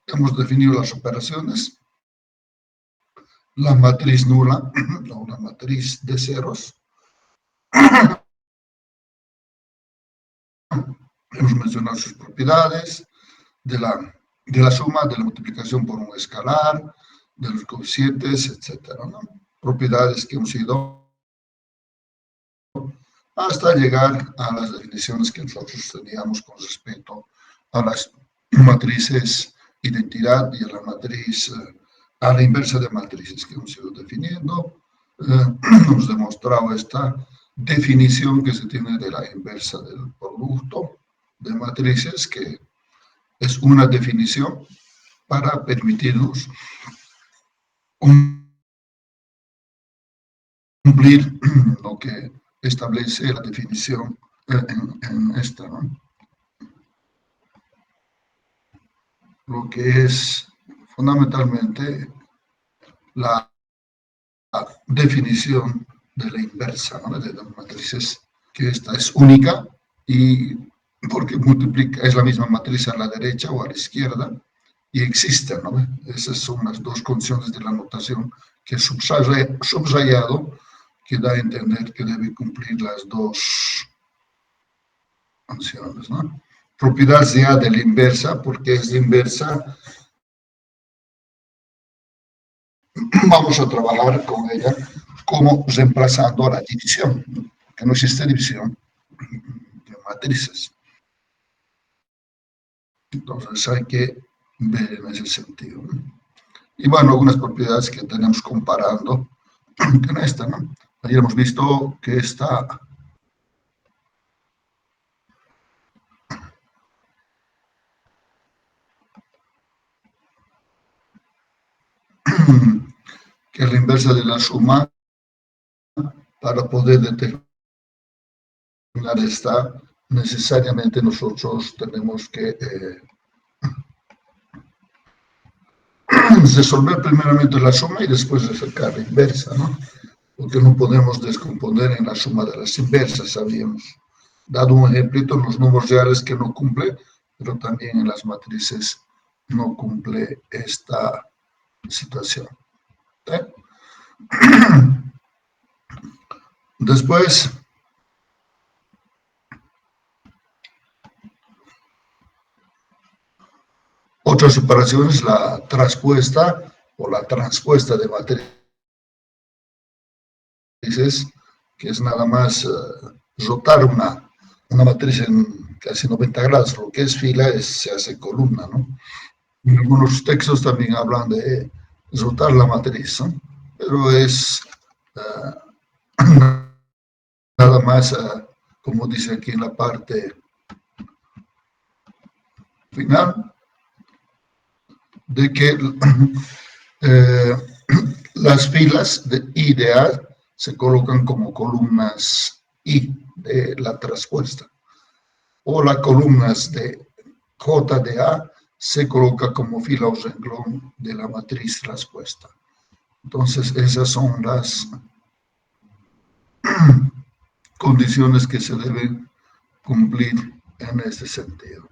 hemos definido las operaciones, la matriz nula, o la matriz de ceros. Hemos mencionado sus propiedades, de la suma, de la multiplicación por un escalar, de los coeficientes, etcétera, ¿no? Propiedades que hemos ido hasta llegar a las definiciones que nosotros teníamos con respecto a las matrices identidad y a la matriz, a la inversa de matrices que hemos ido definiendo. Hemos demostrado esta definición que se tiene de la inversa del producto de matrices, que es una definición para permitirnos cumplir lo que establece la definición en esta, ¿no? Lo que es fundamentalmente la definición de la inversa, ¿no? De las matrices, que esta es única y porque multiplica, es la misma matriz a la derecha o a la izquierda y existe, ¿no? Esas son las dos condiciones de la notación que he subrayado, que da a entender que debe cumplir las dos condiciones, ¿no? Propiedad ya de la inversa, porque es la inversa, vamos a trabajar con ella como reemplazando a la división, que no existe división de matrices. Entonces hay que ver en ese sentido, ¿no? Y bueno, algunas propiedades que tenemos comparando con esta, ¿no? Ayer hemos visto que esta que es la inversa de la suma. Para poder determinar esta, necesariamente nosotros tenemos que resolver primeramente la suma y después sacar la inversa, ¿no? Porque no podemos descomponer en la suma de las inversas. Habíamos dado un ejemplito en los números reales que no cumple, pero también en las matrices no cumple esta situación. ¿Sí? Después, otras operaciones, la traspuesta o la transpuesta de matrices, que es nada más rotar una matriz en casi 90 grados. Lo que es fila se hace columna, ¿no? En algunos textos también hablan de rotar la matriz, ¿no? Pero es nada más, como dice aquí en la parte final, de que las filas de I de A se colocan como columnas I de la traspuesta, o las columnas de J de A se coloca como fila o renglón de la matriz traspuesta. Entonces, esas son las condiciones que se deben cumplir en este sentido.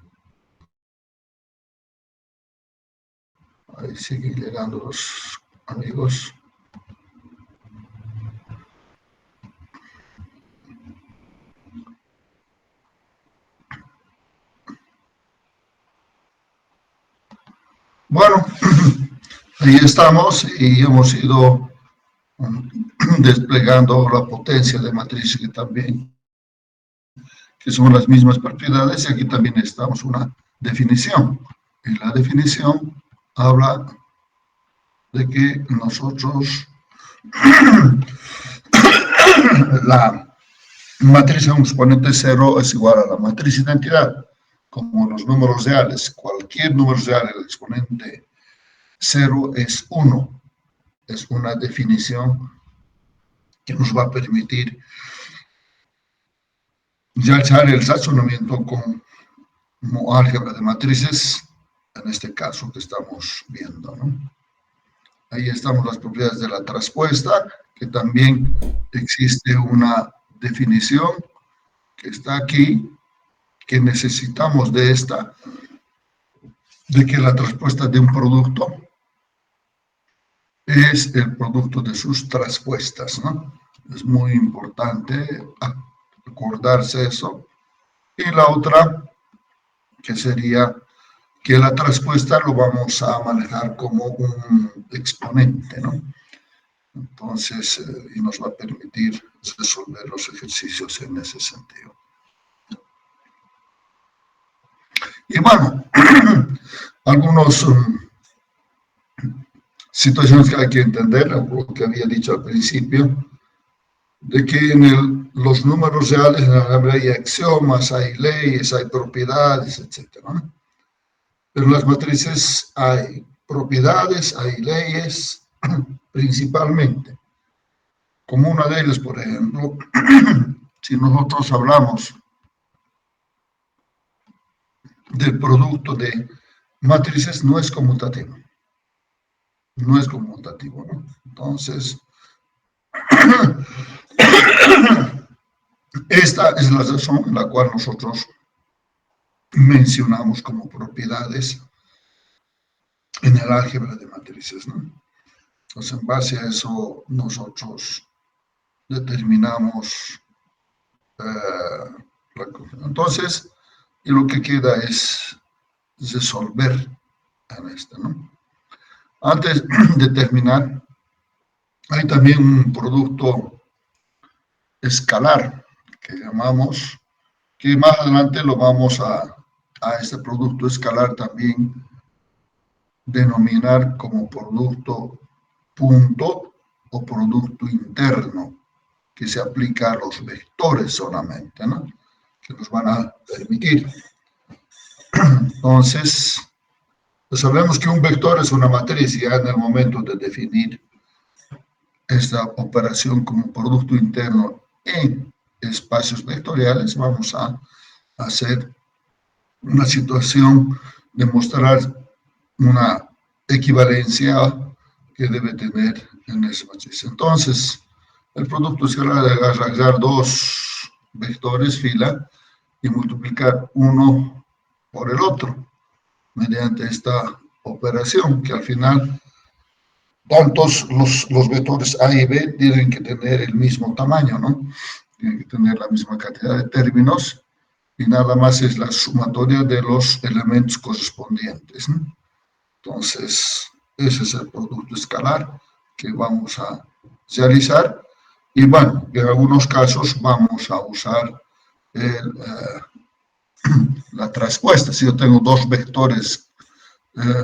Ahí siguen llegando los amigos. Bueno, ahí estamos y hemos ido desplegando la potencia de matriz que son las mismas propiedades, y aquí también necesitamos una definición. Y la definición habla de que nosotros la matriz de un exponente 0 es igual a la matriz identidad, como los números reales. Cualquier número real, el exponente 0 es 1. Es una definición que nos va a permitir realizar el razonamiento como álgebra de matrices, en este caso que estamos viendo, ¿no? Ahí estamos las propiedades de la traspuesta, que también existe una definición que está aquí, que necesitamos de esta de que la traspuesta de un producto es el producto de sus traspuestas, ¿no? Es muy importante acordarse eso. Y la otra, que sería que la traspuesta lo vamos a manejar como un exponente, ¿no? Entonces, y nos va a permitir resolver los ejercicios en ese sentido. Y bueno, algunas situaciones que hay que entender, lo que había dicho al principio, de que en los números reales en la álgebra hay axiomas, hay leyes, hay propiedades, etc., ¿no? Pero en las matrices hay propiedades, hay leyes, principalmente. Como una de ellas, por ejemplo, si nosotros hablamos del producto de matrices, no es conmutativo. No es conmutativo, ¿no? Entonces, esta es la razón en la cual nosotros mencionamos como propiedades en el álgebra de matrices, ¿no? Entonces, en base a eso, nosotros determinamos entonces, y lo que queda es resolver en esto, ¿no? Antes de terminar, hay también un producto escalar que llamamos, que más adelante lo vamos a este producto escalar también denominar como producto punto o producto interno, que se aplica a los vectores solamente, ¿no? Que nos van a permitir. Entonces, pues sabemos que un vector es una matriz, ya en el momento de definir esta operación como producto interno en espacios vectoriales, vamos a hacer una situación de mostrar una equivalencia que debe tener en esa matriz. Entonces, el producto escalar de agarrar dos vectores fila y multiplicar uno por el otro mediante esta operación, que al final tantos los vectores A y B tienen que tener el mismo tamaño, ¿no? Tienen que tener la misma cantidad de términos y nada más es la sumatoria de los elementos correspondientes, ¿no? Entonces, ese es el producto escalar que vamos a realizar. Y bueno, en algunos casos vamos a usar la traspuesta. Si yo tengo dos vectores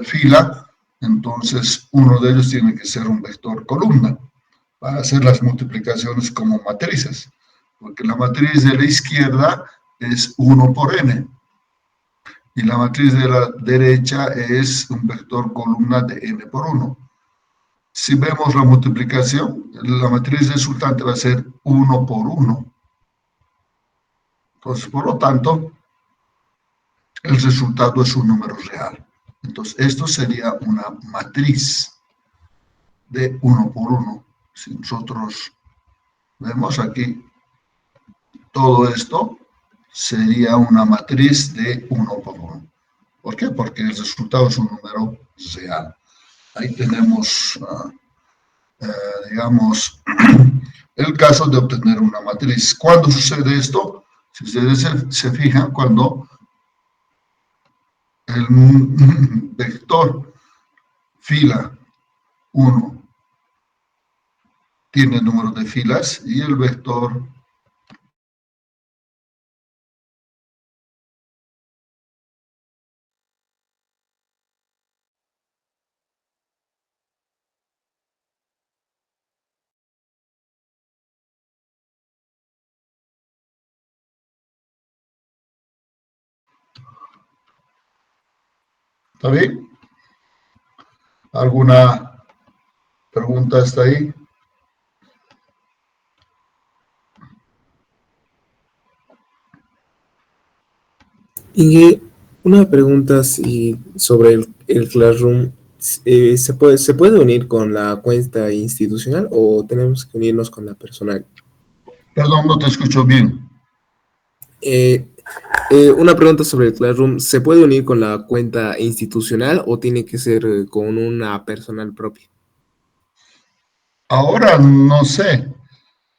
fila, entonces uno de ellos tiene que ser un vector columna para hacer las multiplicaciones como matrices, porque la matriz de la izquierda es 1 por n y la matriz de la derecha es un vector columna de n por 1. Si vemos la multiplicación, la matriz resultante va a ser 1 por 1. Entonces, por lo tanto, el resultado es un número real. Entonces, esto sería una matriz de 1 por 1. Si nosotros vemos aquí, todo esto sería una matriz de 1 por 1. ¿Por qué? Porque el resultado es un número real. Ahí tenemos, digamos, el caso de obtener una matriz. ¿Cuándo sucede esto? Si ustedes se fijan, cuando el vector fila 1 tiene número de filas y el vector ¿está bien? ¿Alguna pregunta hasta ahí? Y una pregunta sobre el Classroom. ¿Se puede unir con la cuenta institucional o tenemos que unirnos con la personal? Perdón, no te escucho bien. Una pregunta sobre el Classroom. ¿Se puede unir con la cuenta institucional o tiene que ser con una personal propia? Ahora no sé,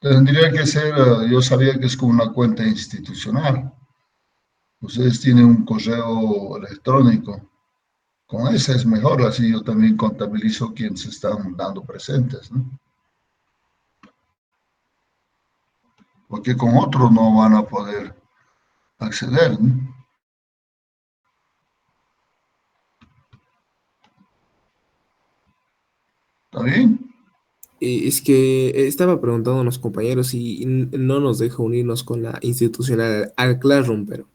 tendría que ser, yo sabía que es con una cuenta institucional. Ustedes tienen un correo electrónico. Con ese es mejor, así yo también contabilizo quiénes están dando presentes, ¿no? Porque con otro no van a poder acceder, ¿no? ¿Está bien? Es que estaba preguntando a los compañeros y no nos deja unirnos con la institucional al Classroom, pero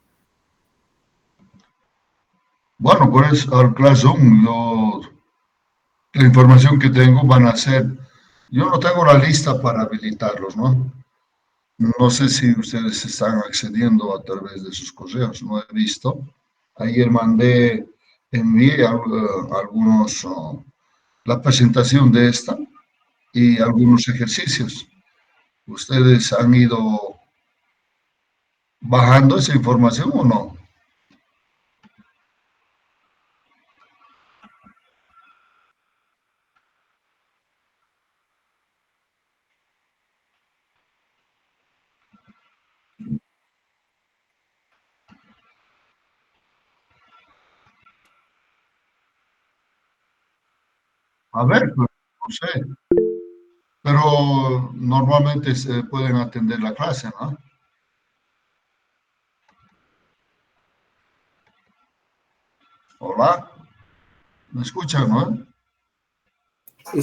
Bueno, pues al Classroom, yo, la información que tengo van a ser, yo no tengo la lista para habilitarlos, ¿no? No sé si ustedes están accediendo a través de sus correos, no he visto. Ayer envié algunos, la presentación de esta y algunos ejercicios. ¿Ustedes han ido bajando esa información o no? A ver, pues, no sé, pero normalmente se pueden atender la clase, ¿no? Hola, ¿me escuchan, no?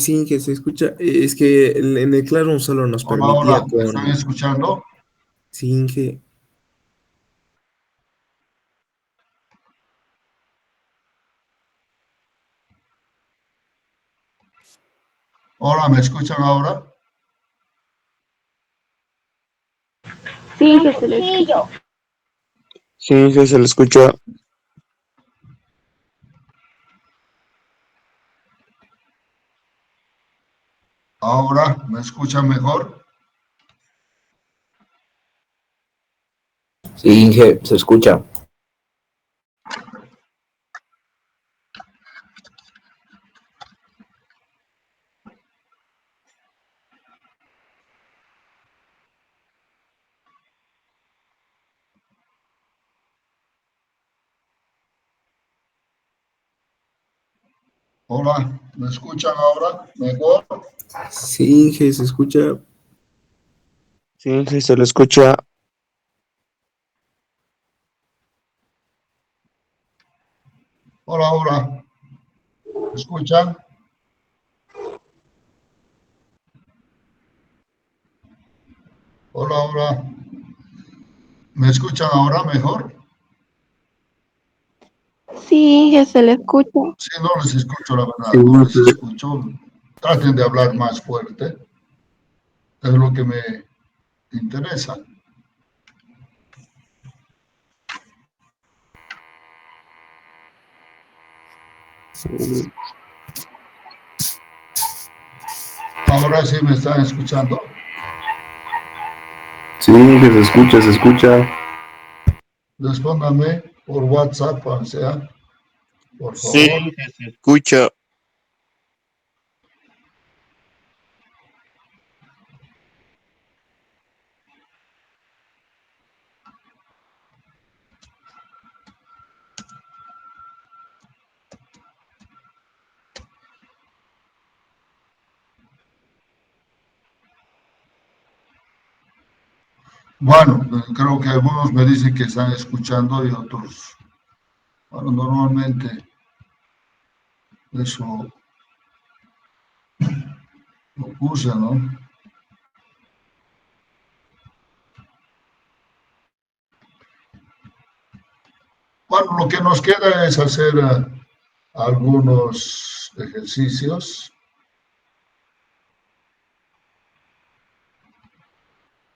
sí que se escucha. Es que en el Classroom solo nos Hola, hola, permitía ¿me están con escuchando? sin que Hola, ¿me escuchan ahora? Sí, que se le escucha. Sí, sí, se le escucha. Ahora, ¿me escuchan mejor? Sí, Inge, se escucha. Hola, ¿me escuchan ahora mejor? sí que se escucha. Sí, sí, se le escucha. Hola, hola, ¿me escuchan? Hola, hola, ¿me escuchan ahora mejor? Sí, que se le escucha. Sí, no les escucho, la Sí, verdad, no les escucho. Traten de hablar más fuerte, es lo que me interesa. Ahora sí me están escuchando. Sí, Inge, se escucha, se escucha. Respóndanme por WhatsApp, o sea, por sí, favor. sí, se escucha. Bueno, creo que algunos me dicen que están escuchando y otros, bueno, normalmente eso ocurre, ¿no? Bueno, lo que nos queda es hacer algunos ejercicios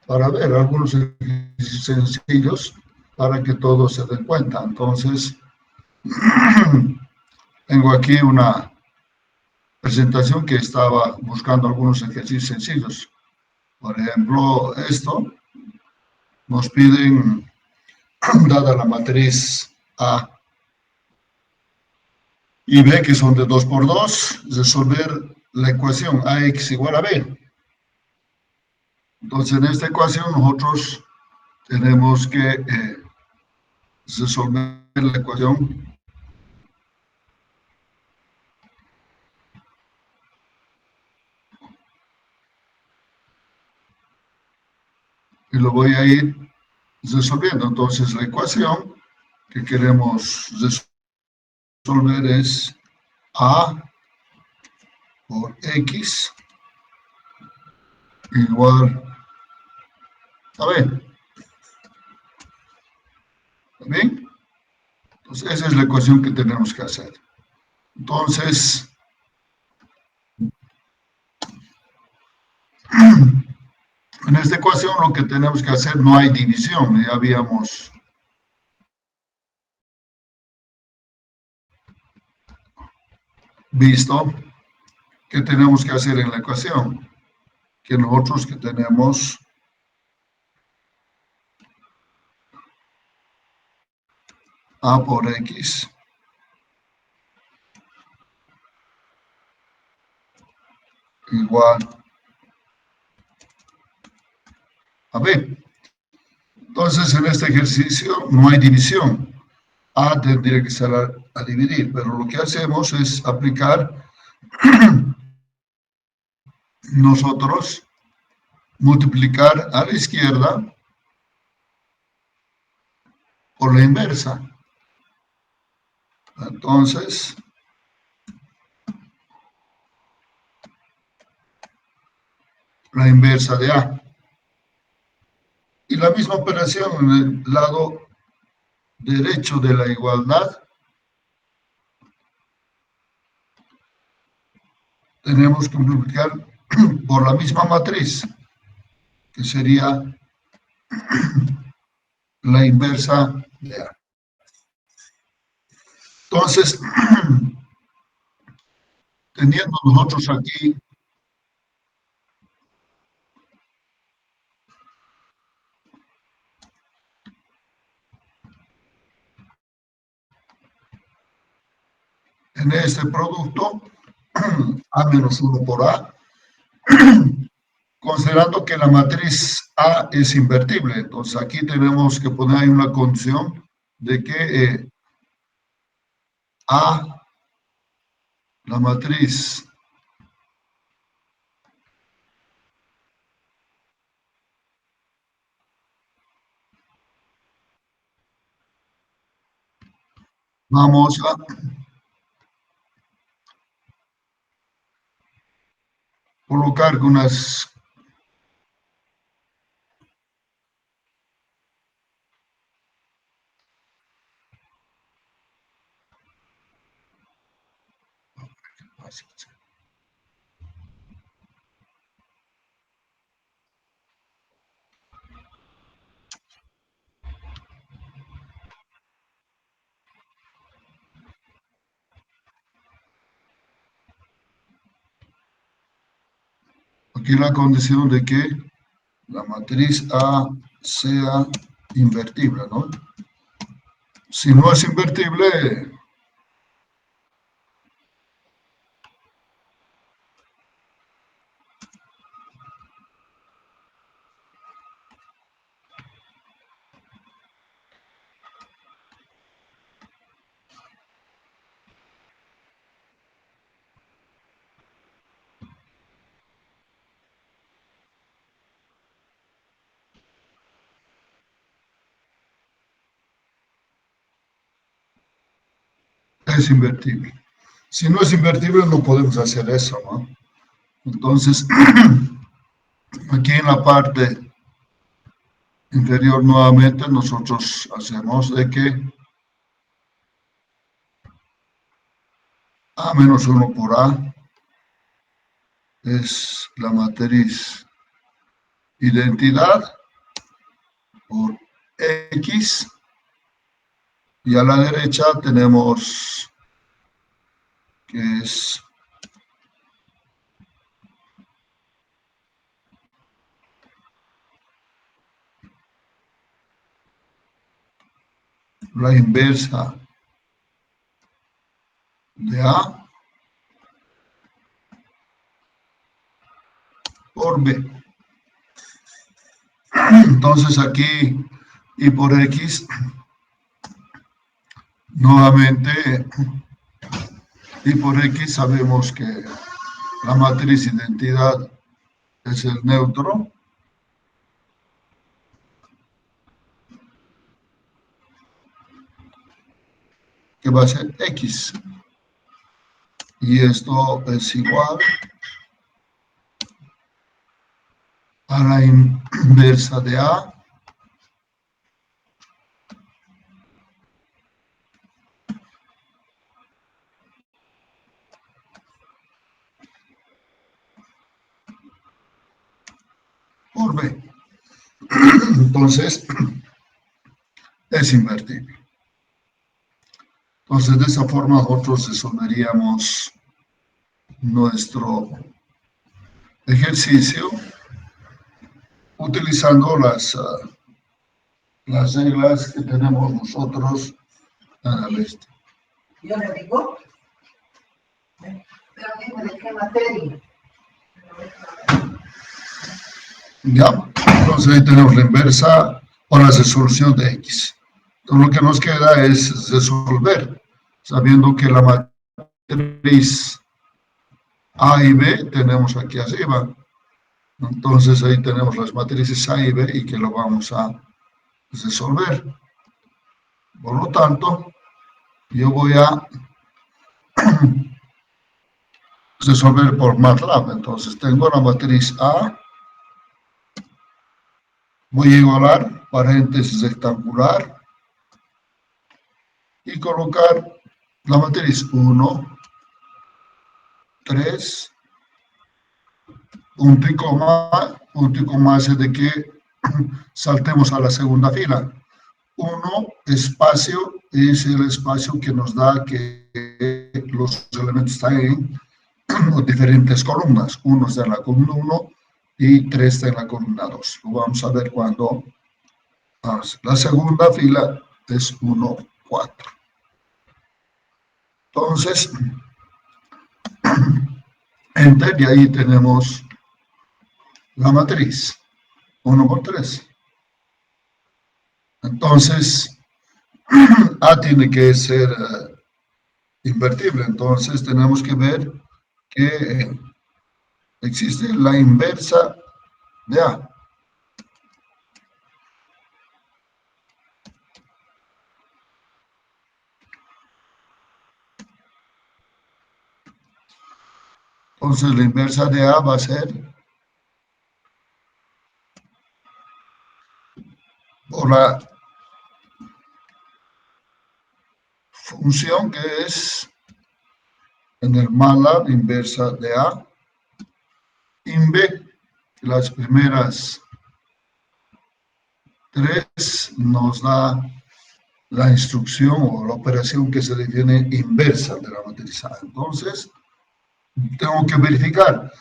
para ver, algunos ejercicios sencillos para que todos se den cuenta. Entonces, tengo aquí una presentación que estaba buscando algunos ejercicios sencillos. Por ejemplo, esto nos piden dada la matriz A y B, que son de 2 por 2, resolver la ecuación AX igual a B. Entonces, en esta ecuación nosotros tenemos que resolver la ecuación y lo voy a ir resolviendo. Entonces, la ecuación que queremos resolver es A por X igual a B. ¿Está bien? Entonces, esa es la ecuación que tenemos que hacer. Entonces, en esta ecuación lo que tenemos que hacer, no hay división, ya habíamos visto que tenemos que hacer en la ecuación, que nosotros que tenemos A por X igual a B. Entonces, en este ejercicio no hay división. A tendría que ser a dividir, pero lo que hacemos es aplicar nosotros, multiplicar a la izquierda por la inversa. Entonces, la inversa de A. Y la misma operación en el lado derecho de la igualdad, tenemos que multiplicar por la misma matriz, que sería la inversa de A. Entonces, teniendo nosotros aquí en este producto, A menos 1 por A, considerando que la matriz A es invertible. Entonces, aquí tenemos que poner ahí una condición de que A, la matriz vamos a colocar unas aquí la condición de que la matriz A sea invertible, ¿no? Si no es invertible, es invertible. Si no es invertible, no podemos hacer eso, ¿no? Entonces, aquí en la parte inferior nuevamente nosotros hacemos de que A menos 1 por A es la matriz identidad por X y a la derecha tenemos que es la inversa de A por B. Entonces aquí y por X, nuevamente, y por X sabemos que la matriz identidad es el neutro. Que va a ser X. Y esto es igual a la inversa de A por B. Entonces, es invertible. Entonces, de esa forma nosotros resolveríamos nuestro ejercicio utilizando las reglas que tenemos nosotros en el este. Yo le digo, pero digo de qué materia. Ya, entonces ahí tenemos la inversa o la resolución de X. Entonces lo que nos queda es resolver, sabiendo que la matriz A y B tenemos aquí arriba. Entonces ahí tenemos las matrices A y B y que lo vamos a resolver. Por lo tanto, yo voy a resolver por MATLAB. Entonces tengo la matriz A. Voy a igualar paréntesis rectangular y colocar la matriz 1, 3, punto y coma hace de que saltemos a la segunda fila. 1, espacio, es el espacio que nos da que los elementos están en diferentes columnas. 1 está en la columna 1 y 3 está en la columna 2. Lo vamos a ver cuando la segunda fila es 1, 4. Entonces, enter, y ahí tenemos la matriz, 1 por 3. Entonces, A tiene que ser invertible, entonces tenemos que ver que existe la inversa de A. Entonces la inversa de A va a ser por la función que es en el MATLAB inversa de A, INV, las primeras 3 nos da la instrucción o la operación que se define inversa de la matriz A. Entonces, tengo que verificar.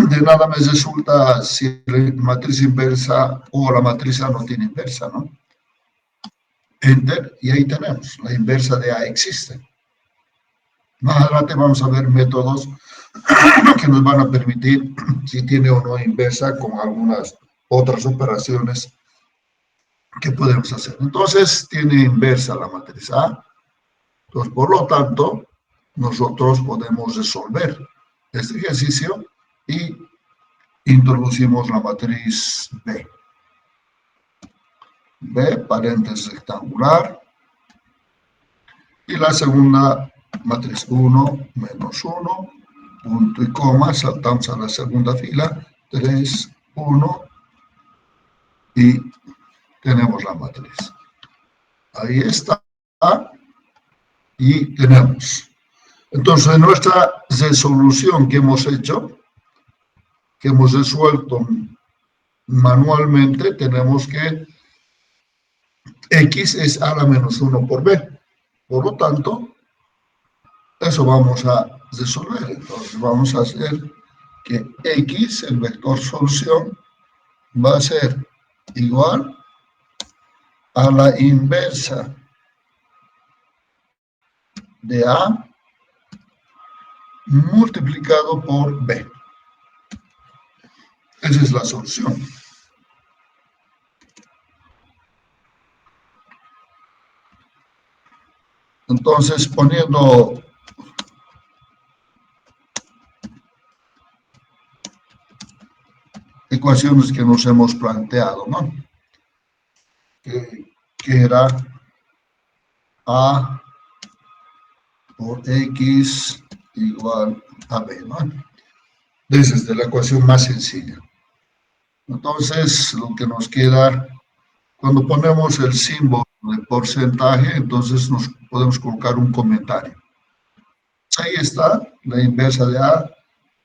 De nada me resulta si la matriz inversa o la matriz A no tiene inversa, ¿no? Enter, y ahí tenemos, la inversa de A existe. Más adelante vamos a ver métodos que nos van a permitir si tiene o no inversa con algunas otras operaciones que podemos hacer. Entonces, tiene inversa la matriz A. Entonces, por lo tanto, nosotros podemos resolver este ejercicio y introducimos la matriz B. B, paréntesis rectangular. Y la segunda matriz 1 menos 1, punto y coma, saltamos a la segunda fila, 3, 1, y tenemos la matriz. Ahí está, y tenemos. Entonces, nuestra resolución que hemos hecho, que hemos resuelto manualmente, tenemos que X es A la menos 1 por B. Por lo tanto, eso vamos a resolver. Entonces, vamos a hacer que X, el vector solución, va a ser igual a la inversa de A multiplicado por B. Esa es la solución. Entonces, poniendo ecuaciones que nos hemos planteado, ¿no? Que era A por X igual a B, ¿no? Esa es de la ecuación más sencilla. Entonces, lo que nos queda, cuando ponemos el símbolo de porcentaje, entonces nos podemos colocar un comentario. Ahí está la inversa de A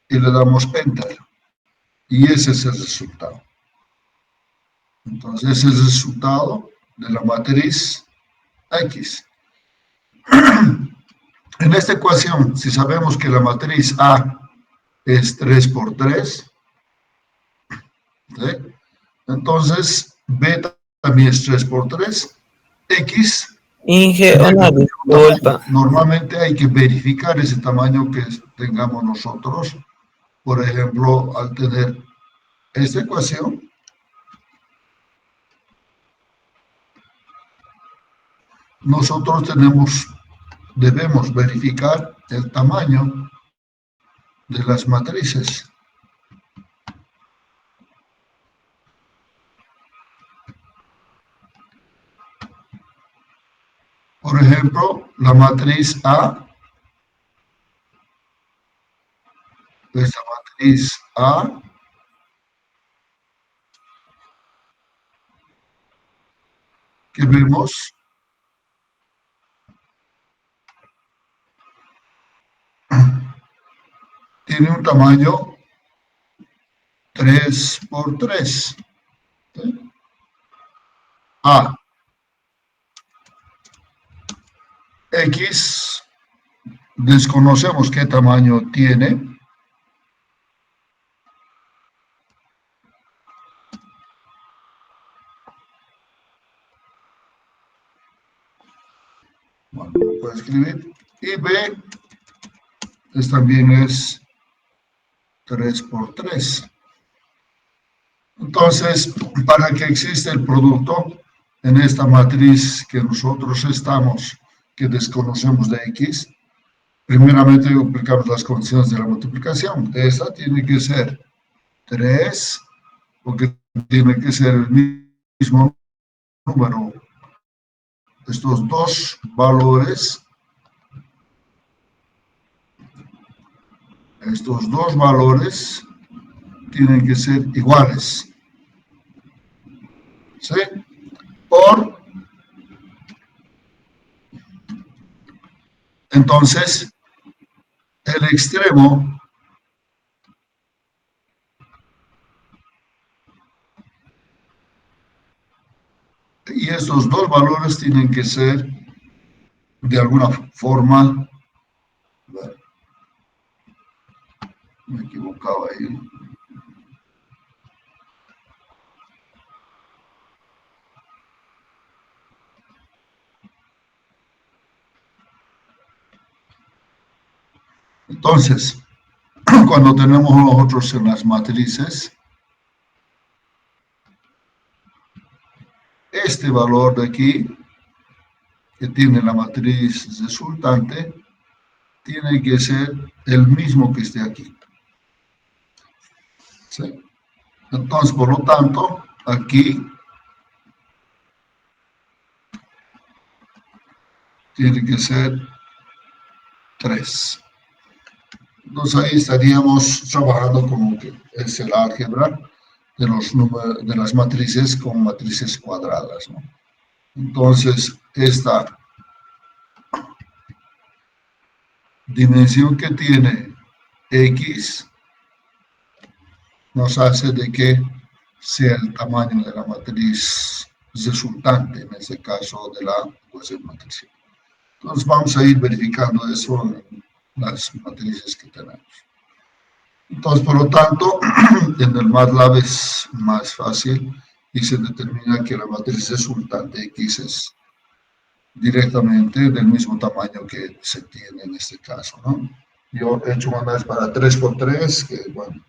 y le damos Enter. Y ese es el resultado. Entonces, ese es el resultado de la matriz X. En esta ecuación, si sabemos que la matriz A es 3 por 3, ¿sí? Entonces B también es 3 por 3, X. Inge, una disculpa. Normalmente hay que verificar ese tamaño que tengamos nosotros. Por ejemplo, al tener esta ecuación, nosotros debemos verificar el tamaño de las matrices. Por ejemplo, la matriz A, esta matriz A, que vemos, tiene un tamaño 3 por 3. ¿Sí? A. X, desconocemos qué tamaño tiene. Bueno, lo puedo escribir. Y B, también es 3 por 3. Entonces, para que exista el producto en esta matriz que nosotros que desconocemos de X, primeramente aplicamos las condiciones de la multiplicación. Esta tiene que ser 3, porque tiene que ser el mismo número. Estos dos valores tienen que ser iguales. ¿Sí? Entonces, el extremo y estos dos valores tienen que ser de alguna forma, me equivocaba ahí. Entonces, cuando tenemos nosotros en las matrices, este valor de aquí, que tiene la matriz resultante, tiene que ser el mismo que esté aquí. ¿Sí? Entonces, por lo tanto, aquí tiene que ser 3. Entonces ahí estaríamos trabajando como que es el álgebra de las matrices con matrices cuadradas, ¿no? Entonces, esta dimensión que tiene X nos hace de que sea el tamaño de la matriz resultante, en este caso de la ecuación matricial. Entonces vamos a ir verificando eso en las matrices que tenemos. Entonces, por lo tanto, en el MATLAB es más fácil y se determina que la matriz resultante X es directamente del mismo tamaño que se tiene en este caso, ¿no? Yo he hecho un análisis para 3 por 3, que bueno,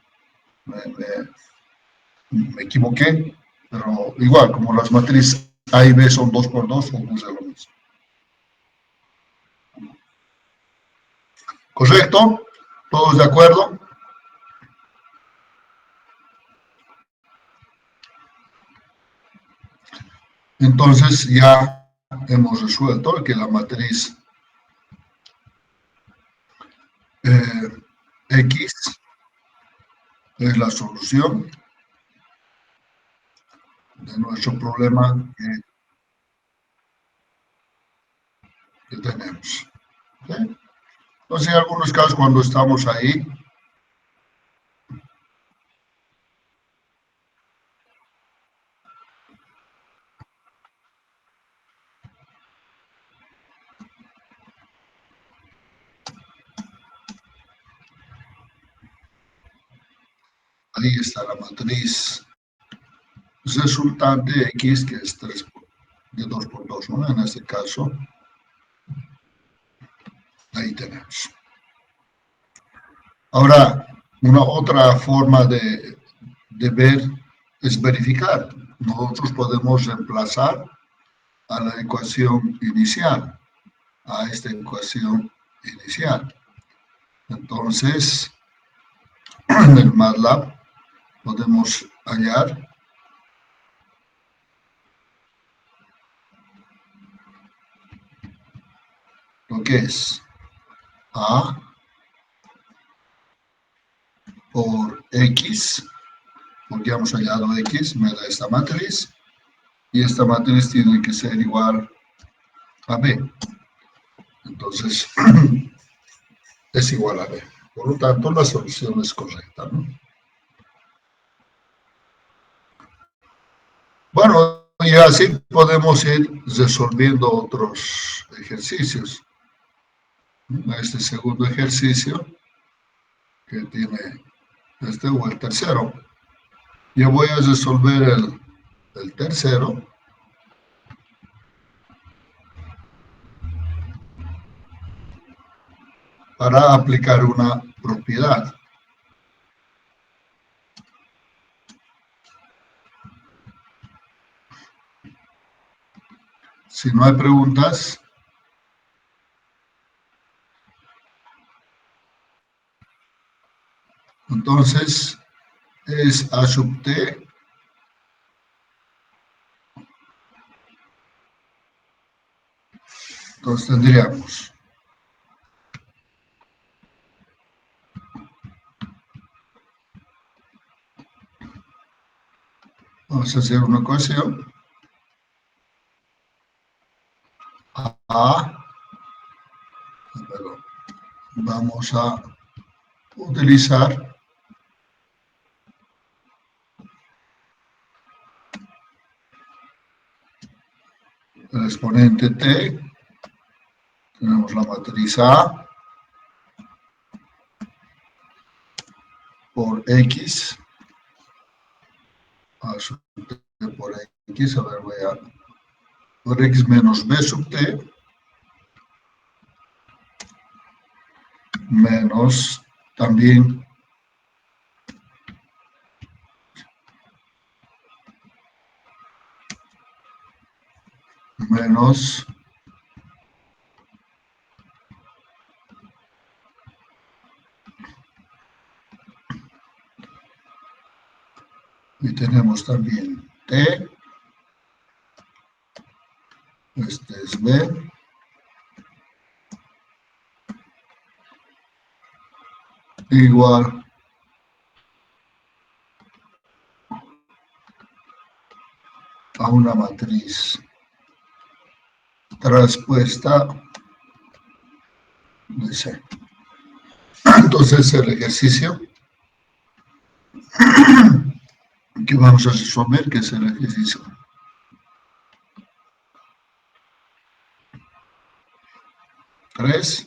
me equivoqué, pero igual, como las matrices A y B son 2 por 2, pues es lo mismo. ¿Correcto? ¿Todos de acuerdo? Entonces ya hemos resuelto que la matriz X es la solución de nuestro problema que tenemos. ¿Sí? Entonces, en algunos casos, cuando estamos ahí, ahí está la matriz resultante X, que es 3 de 2 por 2, ¿no? En este caso, ahí tenemos. Ahora, una otra forma de ver es verificar. Nosotros podemos reemplazar a la ecuación inicial, a esta ecuación inicial. Entonces, en el MATLAB podemos hallar lo que es A por X, porque hemos hallado X, me da esta matriz, y esta matriz tiene que ser igual a B. Entonces, es igual a B. Por lo tanto, la solución es correcta, ¿no? Bueno, y así podemos ir resolviendo otros ejercicios. Este segundo ejercicio, que tiene o el tercero. Yo voy a resolver el tercero. Para aplicar una propiedad. Si no hay preguntas, entonces es A sub t. Entonces tendríamos vamos a hacer una ecuación. Vamos a utilizar el exponente t. Tenemos la matriz A por X. A sub t por X. A ver, voy a por X menos B sub t. Menos también menos y tenemos también t, este es b, igual a una matriz transpuesta de C. Entonces el ejercicio que vamos a resolver, que es el ejercicio 3.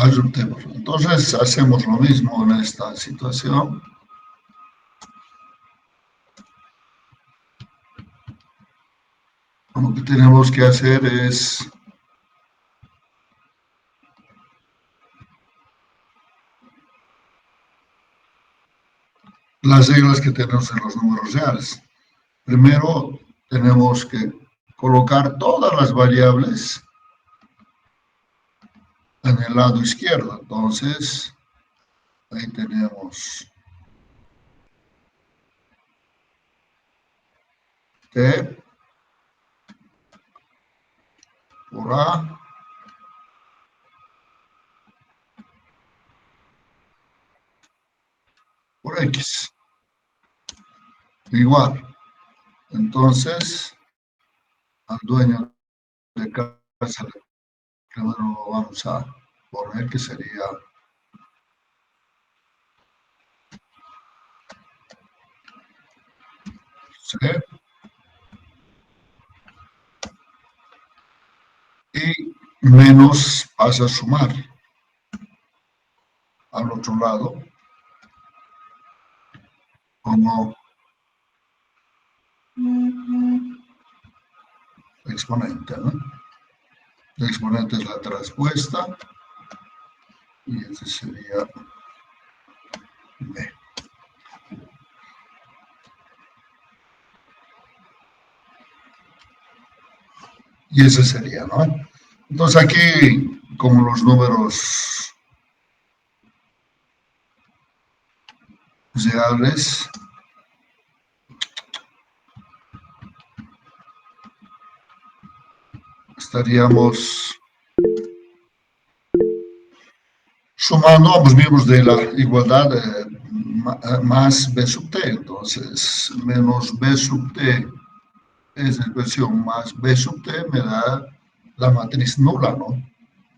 Ayuntemos. Entonces hacemos lo mismo en esta situación. Lo que tenemos que hacer es las reglas que tenemos en los números reales. Primero tenemos que colocar todas las variables en el lado izquierdo. Entonces, ahí tenemos T por A por X. Igual. Entonces, al dueño de casa, primero lo vamos a poner que sería C. Y menos pasa a sumar al otro lado como exponente, ¿no? El exponente es la traspuesta y ese sería B. Y ese sería, ¿no? Entonces aquí, como los números reales, estaríamos sumando ambos miembros de la igualdad más B sub T. Entonces, menos B sub T es la expresión más B sub T me da la matriz nula, ¿no?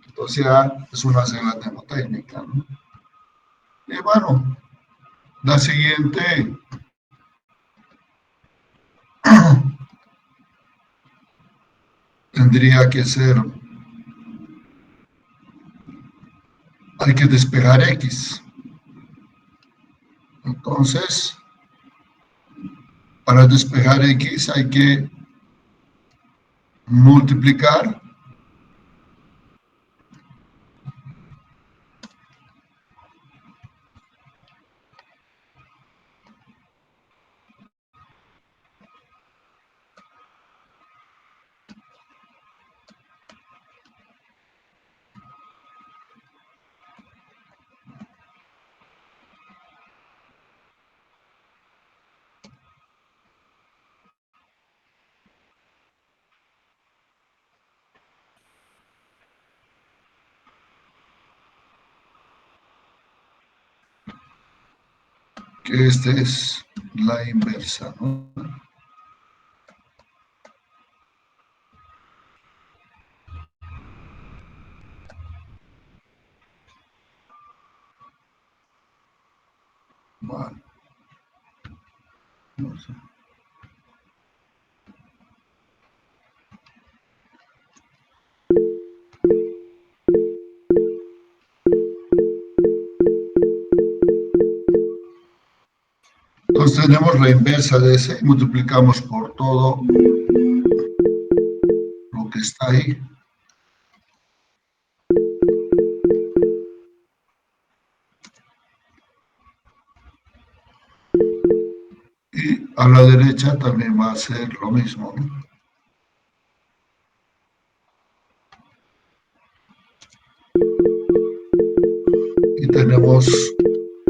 Entonces ya es una regla mnemotécnica, ¿no? Y bueno, la siguiente tendría que ser, hay que despejar X. Entonces, para despejar X hay que multiplicar que esta es la inversa, ¿no? Bueno, no sé. Entonces tenemos la inversa de ese y multiplicamos por todo lo que está ahí. Y a la derecha también va a ser lo mismo, ¿no? Y tenemos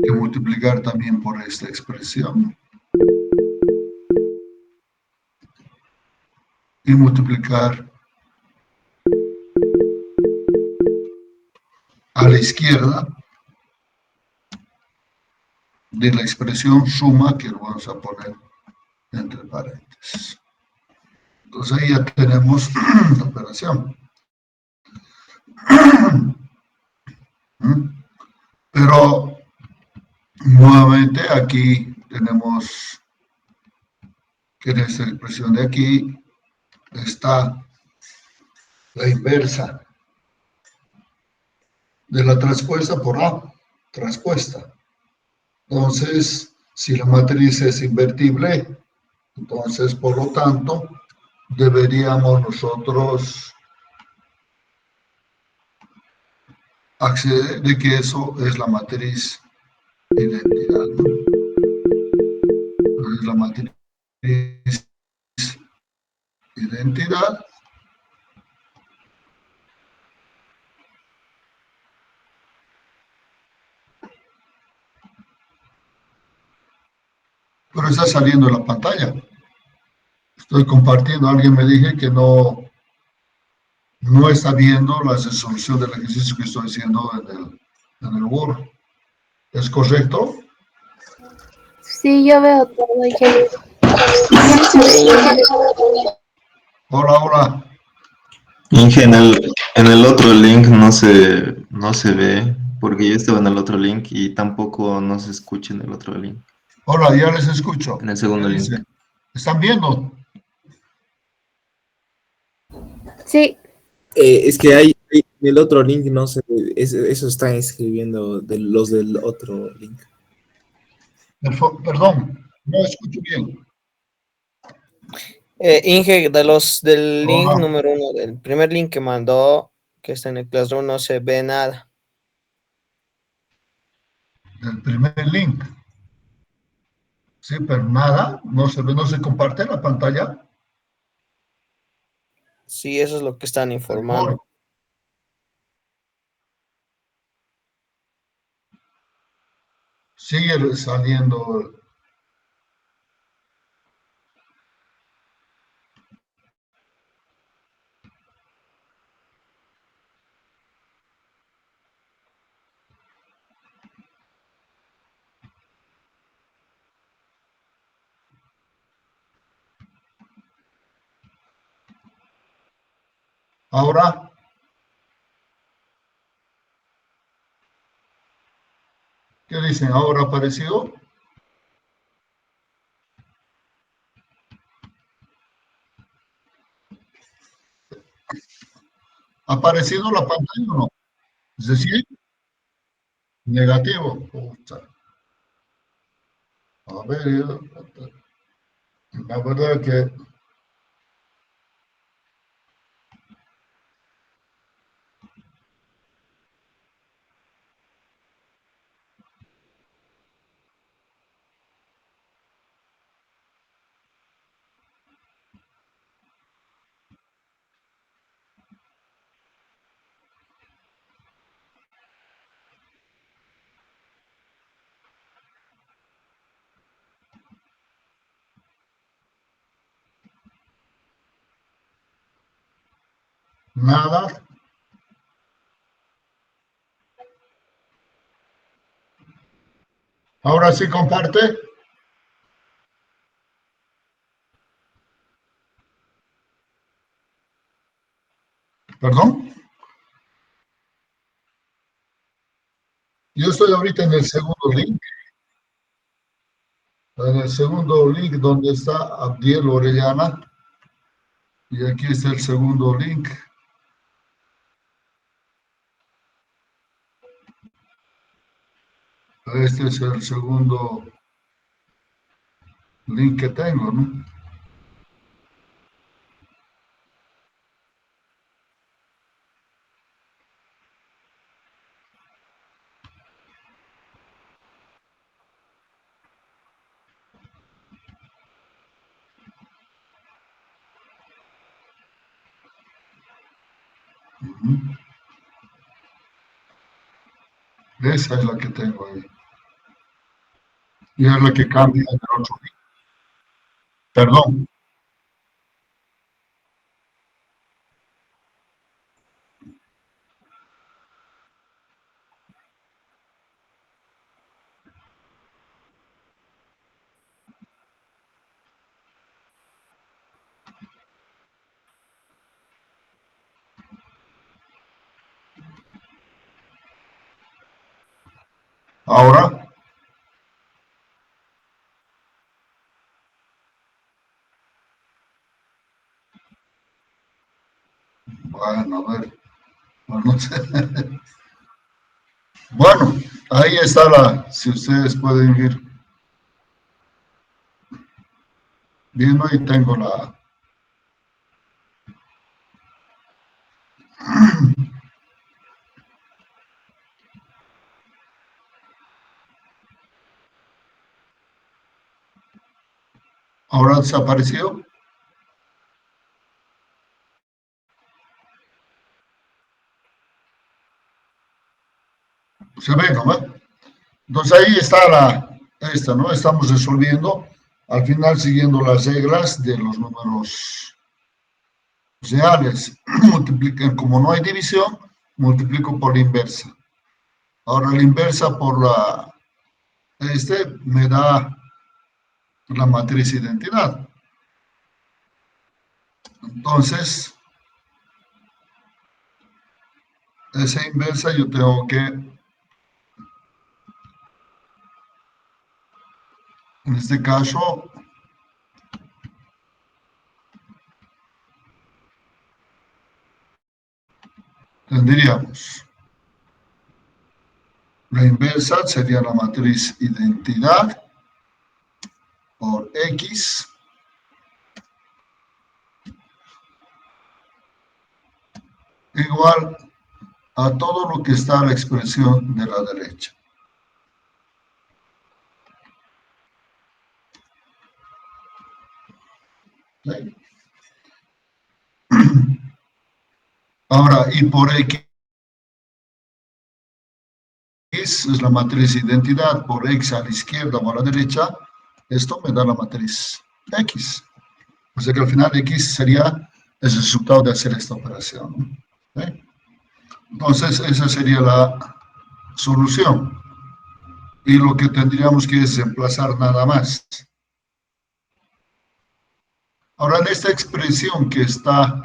que multiplicar también por esta expresión. Y multiplicar a la izquierda de la expresión suma que lo vamos a poner entre paréntesis. Entonces ahí ya tenemos la operación. Pero nuevamente aquí tenemos que en esta expresión de aquí está la inversa de la traspuesta por A, traspuesta. Entonces, si la matriz es invertible, entonces, por lo tanto, deberíamos nosotros acceder de que eso es la matriz identidad, ¿no? Es la matriz identidad. Pero está saliendo en la pantalla. Estoy compartiendo. Alguien me dije que no está viendo la resolución del ejercicio que estoy haciendo en el Word. ¿Es correcto? Sí, yo veo todo, ingeniero. Hola, hola. Inge, en el otro link no se ve, porque yo estaba en el otro link y tampoco no se escucha en el otro link, Hola, ya les escucho. en el segundo ¿Qué link. dicen? ¿Están viendo? Sí, Es que hay en el otro link, no sé, eso están escribiendo de los del otro link. Perdón, no escucho bien. Inge, del link Hola, número 1, del primer link que mandó, que está en el Classroom, no se ve nada. del primer link. Sí, pero nada, no se ve, no se comparte la pantalla. Sí, eso es lo que están El informando. Word. Sigue saliendo. Ahora, ¿qué dicen? ¿Ahora ha aparecido? ¿Ha aparecido la pantalla o no? Es decir, negativo. Puta. A ver, la verdad que nada. Ahora sí comparte. Perdón. Yo estoy ahorita en el segundo link. En el segundo link donde está Abdiel Orellana. Y aquí está el segundo link. Este es el segundo link que tengo, ¿no? Ujú. Esa es la que tengo ahí. Y es la que cambia en el otro link. Perdón. Ahora, bueno, a ver, no sé. Bueno, ahí está si ustedes pueden ir viendo, ahí tengo ¿Ahora desapareció? Se ve, ¿no? Entonces ahí está esta, ¿no? Estamos resolviendo, al final siguiendo las reglas de los números reales. Multipliquen, como no hay división, multiplico por la inversa. Ahora la inversa por me da la matriz identidad. Entonces, esa inversa yo tengo que, en este caso, tendríamos la inversa sería la matriz identidad por X igual a todo lo que está a la expresión de la derecha. ¿Sí? Ahora, y por X es la matriz identidad, por X a la izquierda o a la derecha, esto me da la matriz X. O sea que al final X sería el resultado de hacer esta operación, ¿no? ¿Sí? Entonces, esa sería la solución. Y lo que tendríamos que es reemplazar nada más. Ahora, en esta expresión que está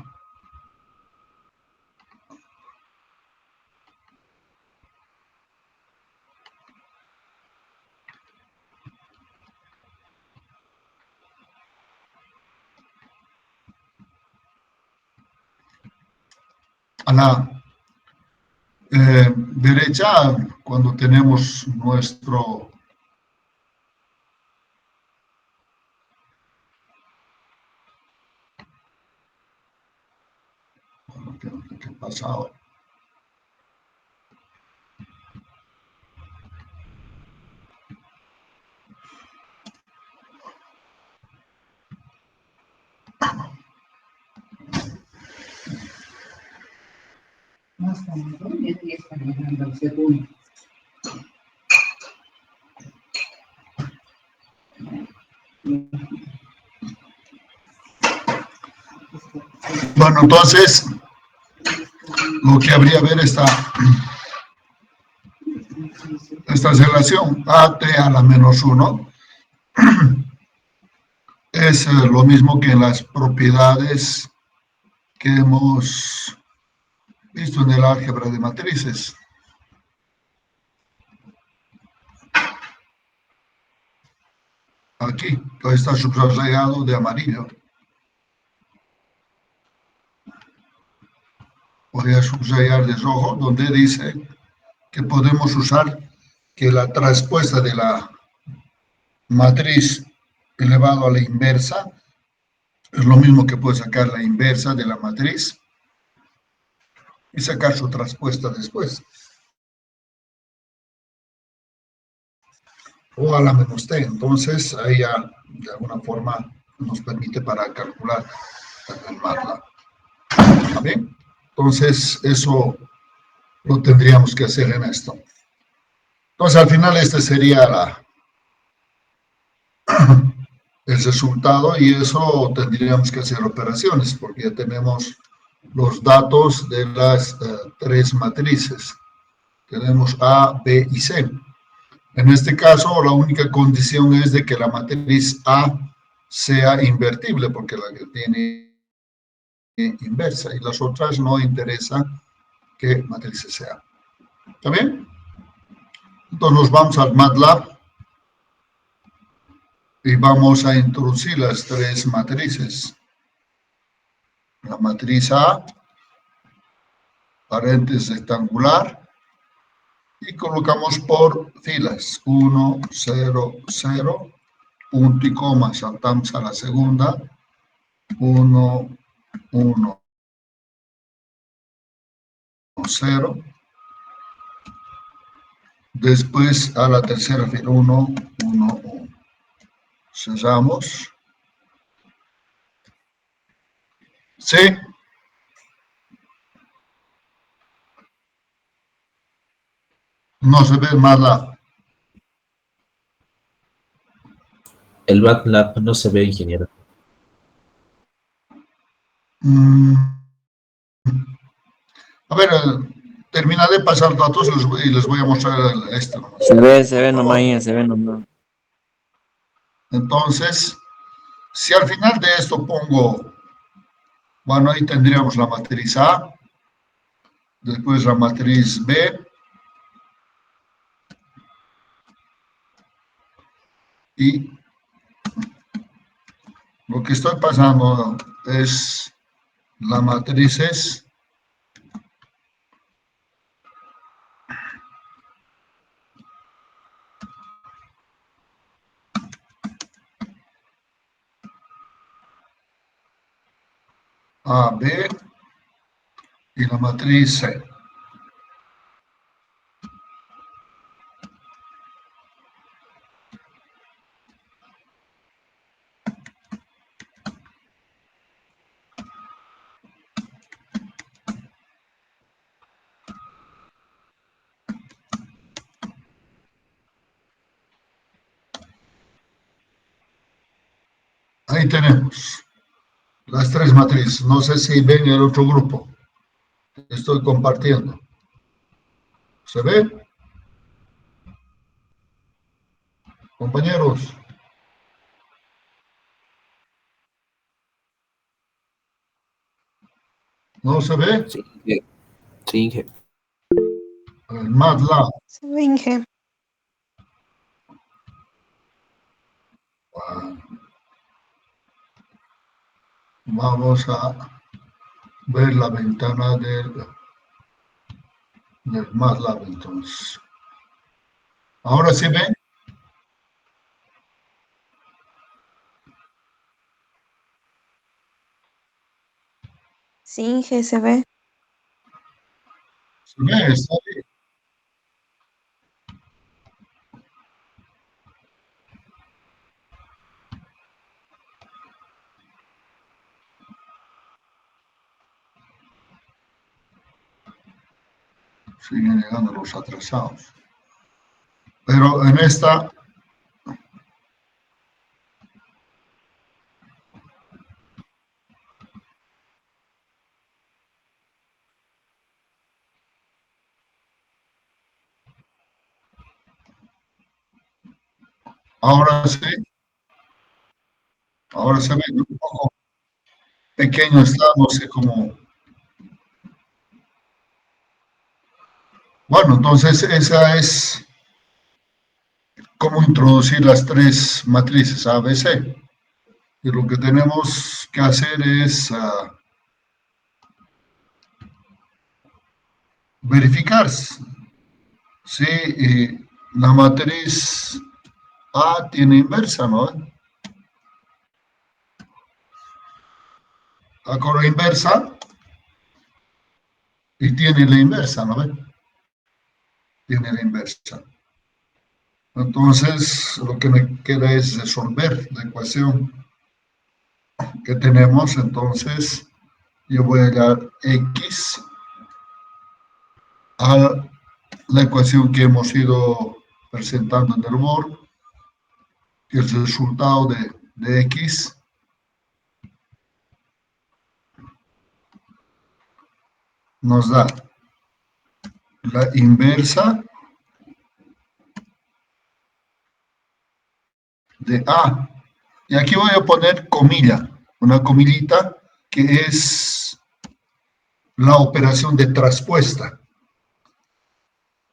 a la derecha, cuando tenemos nuestro ¿qué pasa ahora? No estamos durmiendo y están llegando al segundo. Bueno, entonces, lo que habría que ver esta relación AT a la menos 1 es lo mismo que en las propiedades que hemos visto en el álgebra de matrices. Aquí, que está subrayado de amarillo. Podría subrayar de rojo, donde dice que podemos usar que la traspuesta de la matriz elevado a la inversa es lo mismo que puede sacar la inversa de la matriz y sacar su traspuesta después. O a la menos t. Entonces, ahí ya de alguna forma nos permite para calcular el MATLAB. ¿Está bien? Entonces, eso lo tendríamos que hacer en esto. Entonces, al final, este sería el resultado y eso tendríamos que hacer operaciones porque ya tenemos los datos de las tres matrices. Tenemos A, B y C. En este caso, la única condición es de que la matriz A sea invertible, porque la que tiene inversa, y las otras no interesa qué matrices sean. ¿Está bien? Entonces nos vamos al MATLAB y vamos a introducir las tres matrices. La matriz A, paréntesis rectangular, y colocamos por filas. 1, 0, 0, punto y coma, saltamos a la segunda. 1, 1, 0. Después a la tercera fila, 1, 1, 1. Cerramos. ¿Sí? No se ve más la... El MATLAB no se ve, ingeniero. A ver, termina de pasar datos y les voy a mostrar esto. ¿No? Se ve nomás, Inge, se ve nomás. Entonces, si al final de esto pongo, bueno, ahí tendríamos la matriz A, después la matriz B, y lo que estoy pasando es las matrices A, B y la matriz C. Ahí tenemos las tres matrices. No sé si ven el otro grupo. Estoy compartiendo. ¿Se ve? Compañeros. ¿No se ve? Sí, Inge. Sí, Inge. El MATLAB. Se ve, Inge. Vamos a ver la ventana del MATLAB entonces. Ahora sí ven. Sí, Inge, se ve. Se ve, está bien. Siguen llegando los atrasados. Pero en esta, ahora sí, ahora se ve un poco pequeño, está, no sé cómo. Bueno, entonces esa es cómo introducir las tres matrices A, B, C. Y lo que tenemos que hacer es verificar si la matriz A tiene inversa, ¿no? A con inversa y tiene la inversa, ¿no? Tiene la inversa. Entonces, lo que me queda es resolver la ecuación que tenemos. Entonces, yo voy a hallar x a la ecuación que hemos ido presentando en el Word, que es el resultado de x nos da la inversa de A. Y aquí voy a poner comilla, una comillita que es la operación de traspuesta.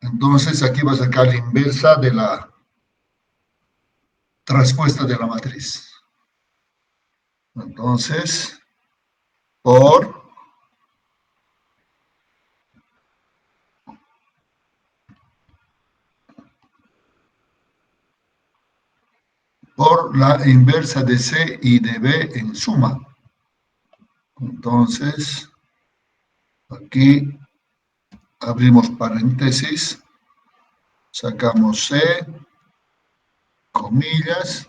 Entonces aquí va a sacar la inversa de la traspuesta de la matriz. Entonces, por la inversa de C y de B en suma. Entonces, aquí abrimos paréntesis, sacamos C, comillas,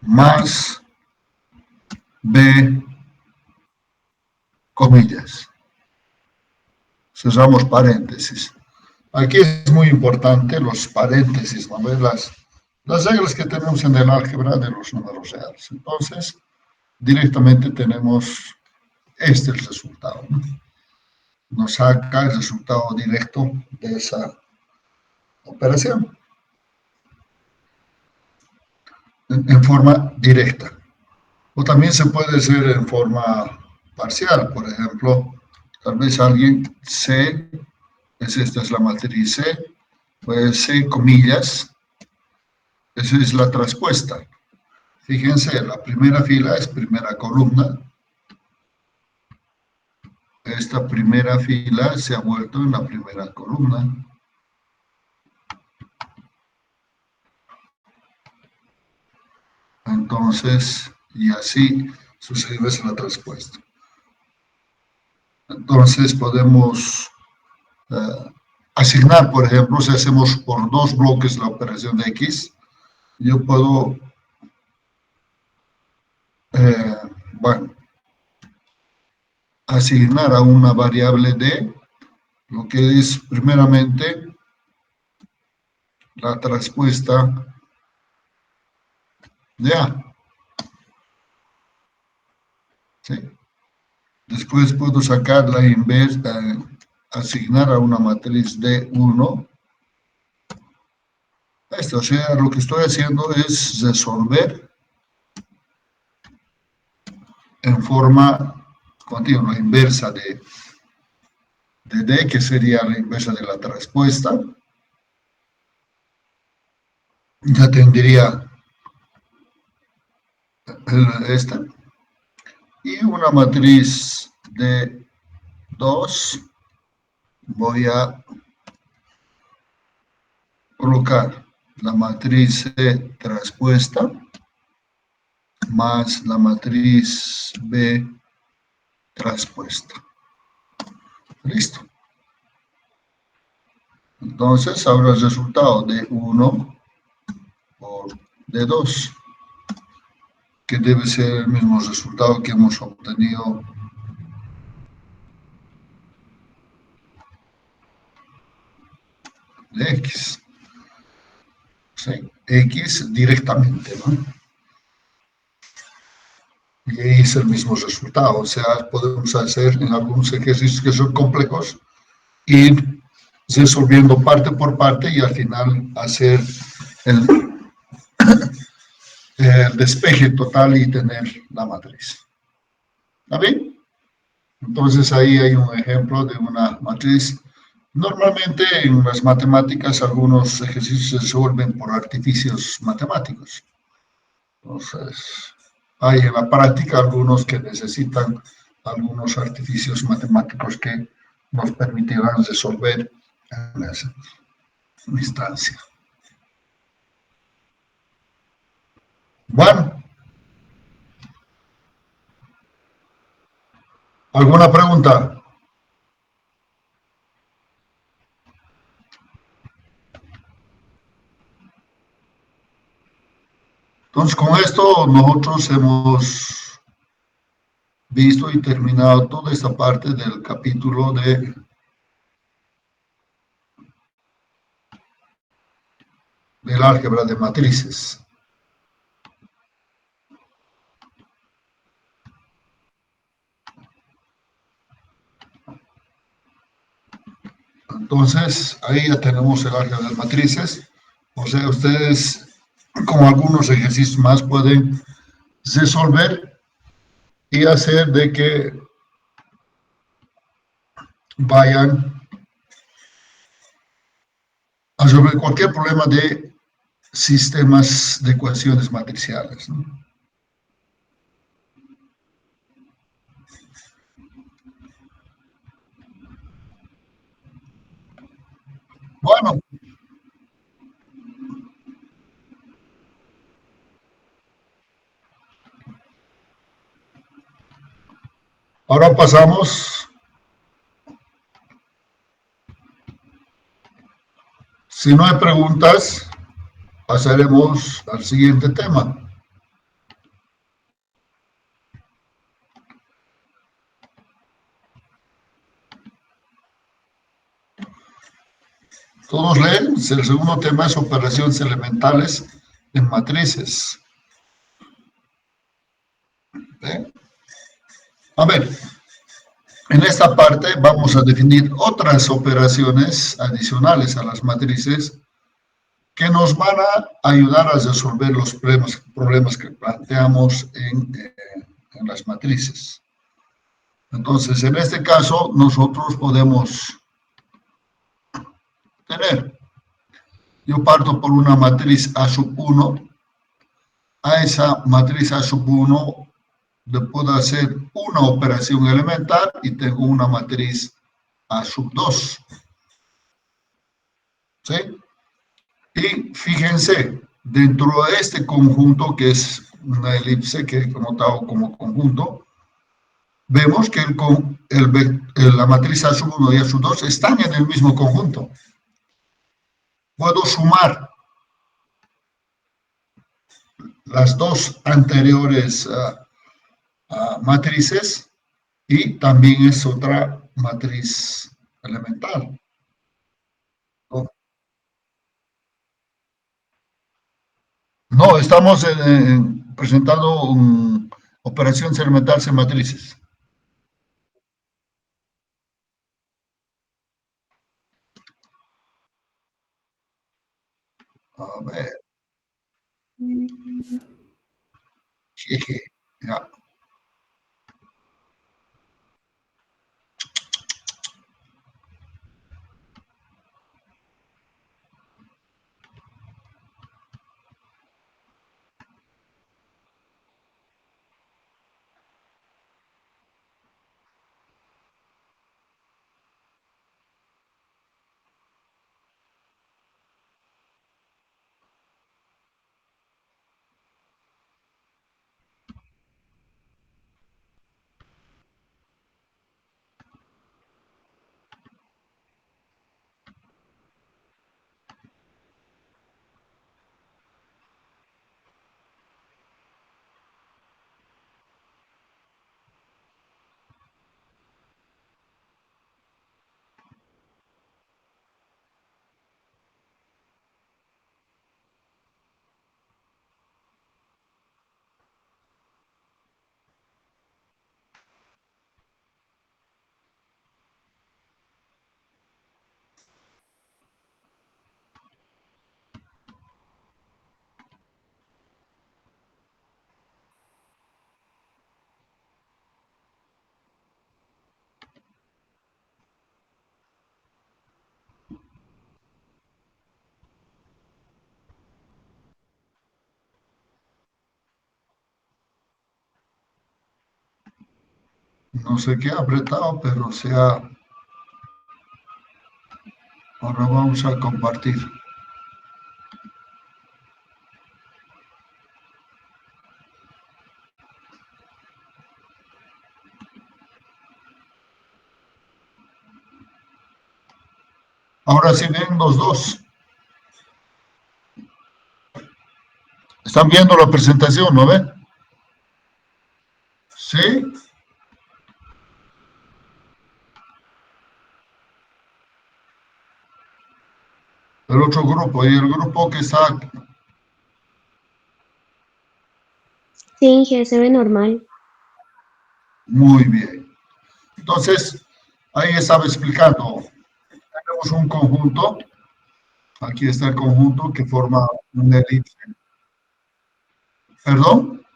más B, comillas. Cerramos paréntesis. Aquí es muy importante los paréntesis, ¿no? Las reglas que tenemos en el álgebra de los números reales. Entonces, directamente tenemos este el resultado, ¿no? Nos saca el resultado directo de esa operación en forma directa. O también se puede hacer en forma parcial. Por ejemplo, tal vez alguien C, esta es la matriz C, pues C, comillas, esa es la traspuesta. Fíjense, la primera fila es primera columna. Esta primera fila se ha vuelto en la primera columna. Entonces, y así sucede la traspuesta. Entonces podemos asignar, por ejemplo, si hacemos por dos bloques la operación de X, yo puedo, bueno, asignar a una variable D lo que es primeramente la traspuesta de A. ¿Sí? Después puedo sacar la inversa, asignar a una matriz D1. Esto, o sea, lo que estoy haciendo es resolver en forma continua, la inversa de D, que sería la inversa de la traspuesta. Ya tendría esta. Y una matriz de 2, voy a colocar la matriz C traspuesta más la matriz B traspuesta. Listo. Entonces, ahora el resultado de 1 por de 2, que debe ser el mismo resultado que hemos obtenido de X. ¿Sí? X directamente, ¿no? Y ahí es el mismo resultado. O sea, podemos hacer en algunos ejercicios que son complejos, ir resolviendo parte por parte y al final hacer el despeje total y tener la matriz. ¿Está bien? Entonces ahí hay un ejemplo de una matriz. Normalmente en las matemáticas algunos ejercicios se resuelven por artificios matemáticos. Entonces, hay en la práctica algunos que necesitan algunos artificios matemáticos que nos permitirán resolver en esa instancia. Bueno, ¿alguna pregunta? Entonces, con esto nosotros hemos visto y terminado toda esta parte del capítulo del álgebra de matrices. Entonces, ahí ya tenemos el álgebra de matrices. O sea, ustedes con algunos ejercicios más pueden resolver y hacer de que vayan a resolver cualquier problema de sistemas de ecuaciones matriciales, ¿no? Bueno, ahora pasamos, si no hay preguntas, pasaremos al siguiente tema. Todos leen, el segundo tema es operaciones elementales en matrices. ¿Eh? A ver, en esta parte vamos a definir otras operaciones adicionales a las matrices que nos van a ayudar a resolver los problemas que planteamos en las matrices. Entonces, en este caso, nosotros podemos tener, yo parto por una matriz A sub 1, a esa matriz A sub 1 le puedo hacer una operación elemental y tengo una matriz A sub 2. ¿Sí? Y fíjense, dentro de este conjunto, que es una elipse que he notado como conjunto, vemos que la matriz A sub 1 y A sub 2 están en el mismo conjunto. Puedo sumar las dos anteriores matrices y también es otra matriz elemental. No, estamos presentando operaciones elementales en matrices. A ver. Ya. No sé qué ha apretado, pero ahora vamos a compartir. Ahora sí ven los dos. Están viendo la presentación, ¿no ven? ¿Sí? El otro grupo, y el grupo que está... Sí, que se ve normal. Muy bien. Entonces, ahí estaba explicando. Tenemos un conjunto. Aquí está el conjunto que forma una elipse. ¿Perdón?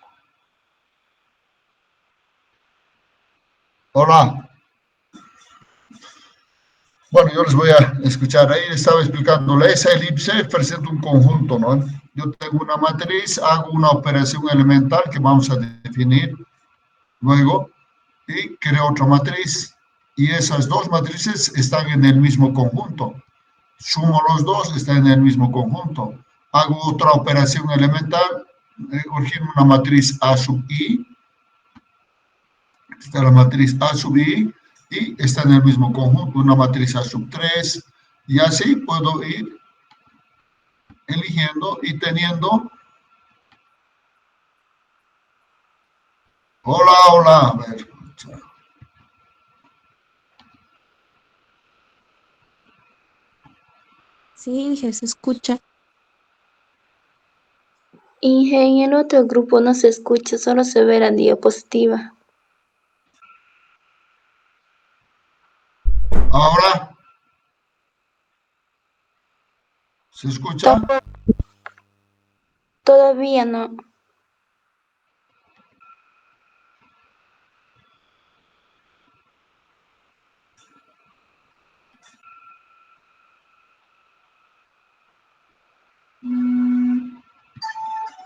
Hola. Bueno, yo les voy a escuchar. Ahí estaba explicándole. Esa elipse presenta un conjunto, ¿no? Yo tengo una matriz, hago una operación elemental que vamos a definir luego y creo otra matriz. Y esas dos matrices están en el mismo conjunto. sumo los dos, está en el mismo conjunto. Hago otra operación elemental, origino una matriz A sub I, está la matriz A sub I, y está en el mismo conjunto, una matriz A sub 3, y así puedo ir eligiendo y teniendo. Hola, a ver. Sí, Inge, se escucha. Inge, en el otro grupo no se escucha, solo se ve la diapositiva. Ahora, ¿se escucha? Todavía no.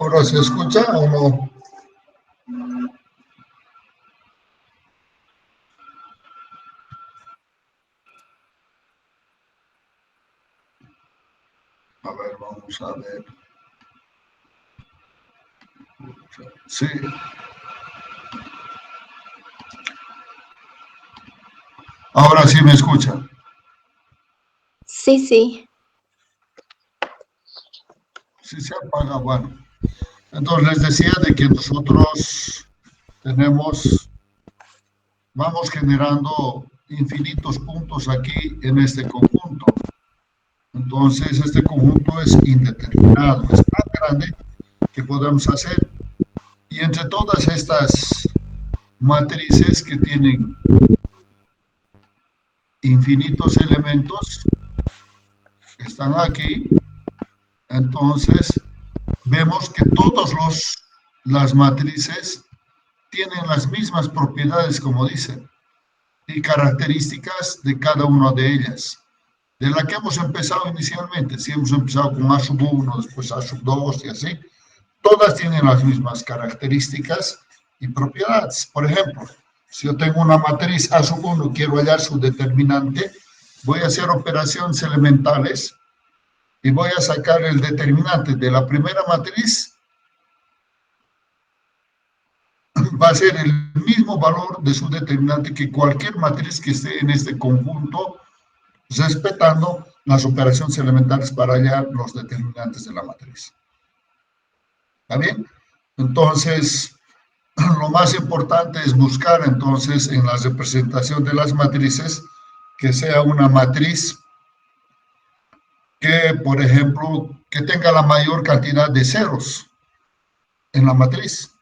¿Ahora se escucha o no? A ver, vamos a ver. Sí. Ahora sí me escuchan. Sí, sí. Sí se apaga, bueno. Entonces les decía de que nosotros vamos generando infinitos puntos aquí en este conjunto. Entonces este conjunto es indeterminado, es tan grande que podemos hacer. Y entre todas estas matrices que tienen infinitos elementos, están aquí, entonces vemos que todas las matrices tienen las mismas propiedades, como dicen, y características de cada una de ellas. De la que hemos empezado inicialmente, si hemos empezado con A sub 1, después A sub 2 y así, todas tienen las mismas características y propiedades. Por ejemplo, si yo tengo una matriz A sub 1, quiero hallar su determinante, voy a hacer operaciones elementales y voy a sacar el determinante de la primera matriz. Va a ser el mismo valor de su determinante que cualquier matriz que esté en este conjunto, respetando las operaciones elementales para hallar los determinantes de la matriz. ¿Está bien? Entonces, lo más importante es buscar entonces en la representación de las matrices que sea una matriz que, por ejemplo, que tenga la mayor cantidad de ceros en la matriz.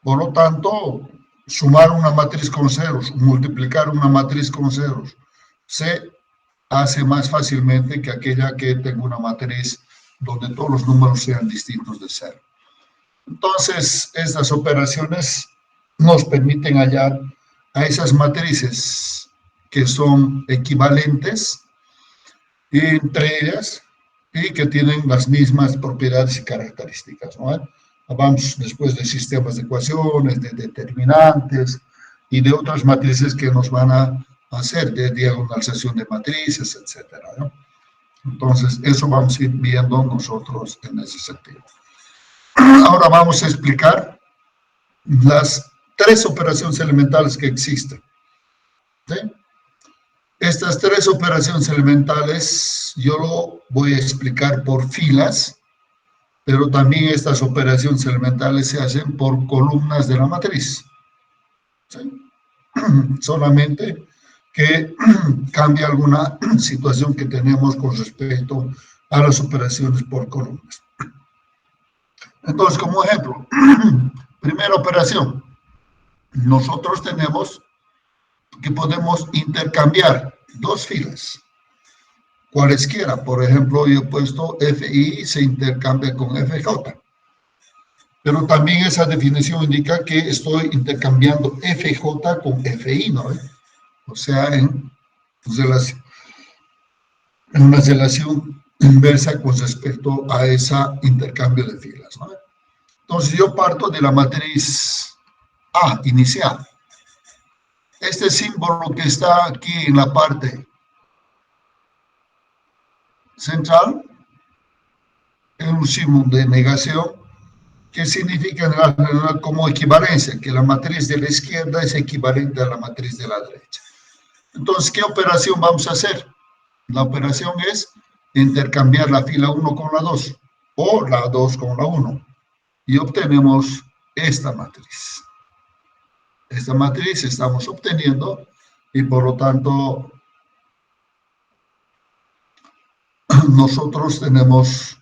Por lo tanto, sumar una matriz con ceros, multiplicar una matriz con ceros, se hace más fácilmente que aquella que tenga una matriz donde todos los números sean distintos de cero. Entonces, estas operaciones nos permiten hallar a esas matrices que son equivalentes entre ellas y que tienen las mismas propiedades y características, ¿no? Vamos después de sistemas de ecuaciones, de determinantes y de otras matrices que nos van a hacer de diagonalización de matrices, etcétera, ¿no? Entonces, eso vamos a ir viendo nosotros en ese sentido. Ahora vamos a explicar las tres operaciones elementales que existen. ¿Sí? Estas tres operaciones elementales yo lo voy a explicar por filas, pero también estas operaciones elementales se hacen por columnas de la matriz. ¿Sí? Solamente que cambia alguna situación que tenemos con respecto a las operaciones por columnas. Entonces, como ejemplo, primera operación, nosotros tenemos que podemos intercambiar dos filas, cualesquiera. Por ejemplo, yo he puesto FI se intercambia con FJ, pero también esa definición indica que estoy intercambiando FJ con FI, ¿no? O sea, en una relación inversa con respecto a ese intercambio de filas, ¿no? Entonces yo parto de la matriz A inicial. Este símbolo que está aquí en la parte central en un signo de negación que significa en la general como equivalencia, que la matriz de la izquierda es equivalente a la matriz de la derecha. Entonces, ¿qué operación vamos a hacer? La operación es intercambiar la fila 1 con la 2 o la 2 con la 1 y obtenemos esta matriz. Esta matriz estamos obteniendo y por lo tanto nosotros tenemos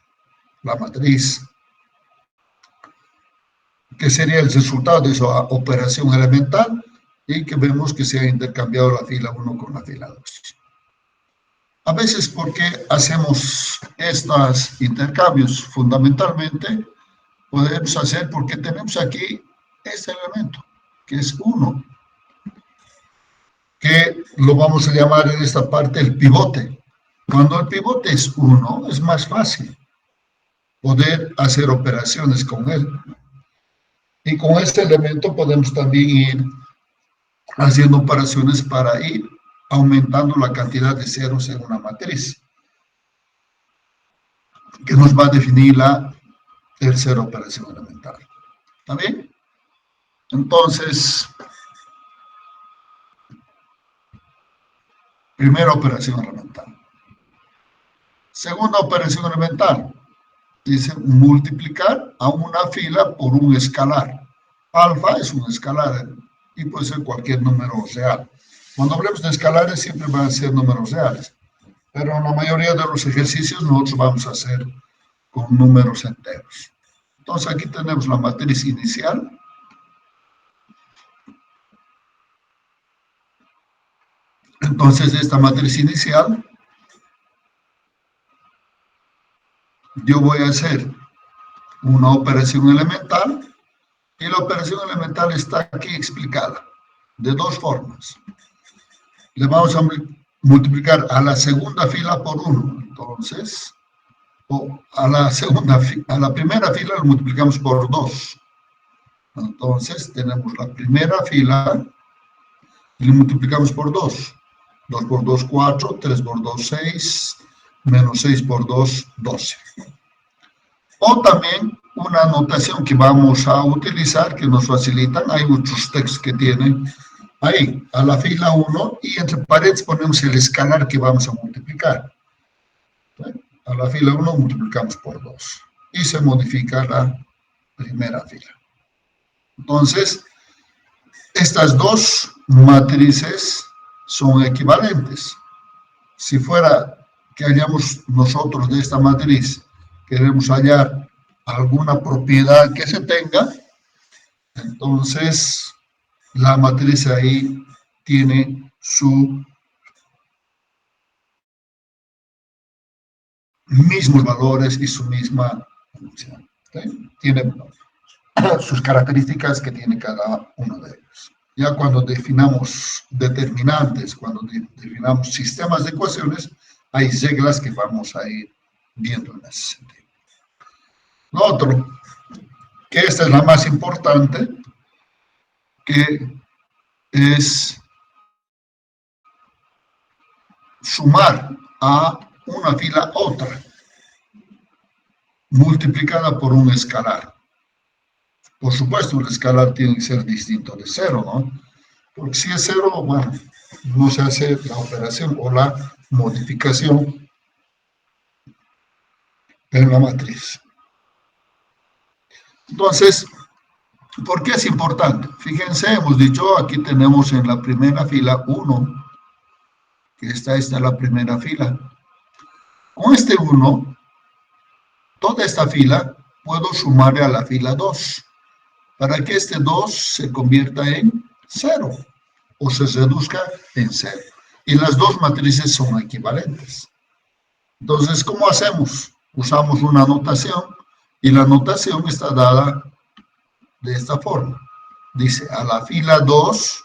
la matriz que sería el resultado de esa operación elemental y que vemos que se ha intercambiado la fila 1 con la fila 2. A veces, ¿por qué hacemos estos intercambios? Fundamentalmente, podemos hacer porque tenemos aquí este elemento, que es 1, que lo vamos a llamar en esta parte el pivote. Cuando el pivote es 1, es más fácil poder hacer operaciones con él. Y con este elemento podemos también ir haciendo operaciones para ir aumentando la cantidad de ceros en una matriz, que nos va a definir la tercera operación elemental. ¿Está bien? Entonces, primera operación elemental. Segunda operación elemental. Dice multiplicar a una fila por un escalar. Alfa es un escalar y puede ser cualquier número real. Cuando hablemos de escalares siempre van a ser números reales, pero en la mayoría de los ejercicios nosotros vamos a hacer con números enteros. Entonces aquí tenemos la matriz inicial. Entonces esta matriz inicial yo voy a hacer una operación elemental y la operación elemental está aquí explicada de dos formas. Le vamos a multiplicar a la segunda fila por 1, entonces, o a la primera fila lo multiplicamos por 2. Entonces tenemos la primera fila y lo multiplicamos por 2. 2 por 2, 4, 3 por 2, 6, menos 6 por 2, 12. O también una notación que vamos a utilizar, que nos facilitan, hay muchos textos que tienen ahí, a la fila 1, y entre paréntesis ponemos el escalar que vamos a multiplicar. A la fila 1 multiplicamos por 2, y se modifica la primera fila. Entonces, estas dos matrices son equivalentes. Si fuera que hallamos nosotros de esta matriz, queremos hallar alguna propiedad que se tenga, entonces la matriz ahí tiene su mismos valores y su misma función. ¿Sí? Tiene sus características que tiene cada uno de ellos. Ya cuando definamos determinantes, cuando definamos sistemas de ecuaciones, hay reglas que vamos a ir viendo en ese sentido. Lo otro, que esta es la más importante, que es sumar a una fila otra, multiplicada por un escalar. Por supuesto, el escalar tiene que ser distinto de 0, ¿no? Porque si es 0, bueno, no se hace la operación o la modificación en la matriz. Entonces, ¿por qué es importante? Fíjense, hemos dicho, aquí tenemos en la primera fila 1, que esta es la primera fila. Con este 1, toda esta fila puedo sumarle a la fila 2, para que este 2 se convierta en 0, o se reduzca en 0. Y las dos matrices son equivalentes. Entonces, ¿cómo hacemos? Usamos una notación, y la notación está dada de esta forma. Dice, a la fila 2,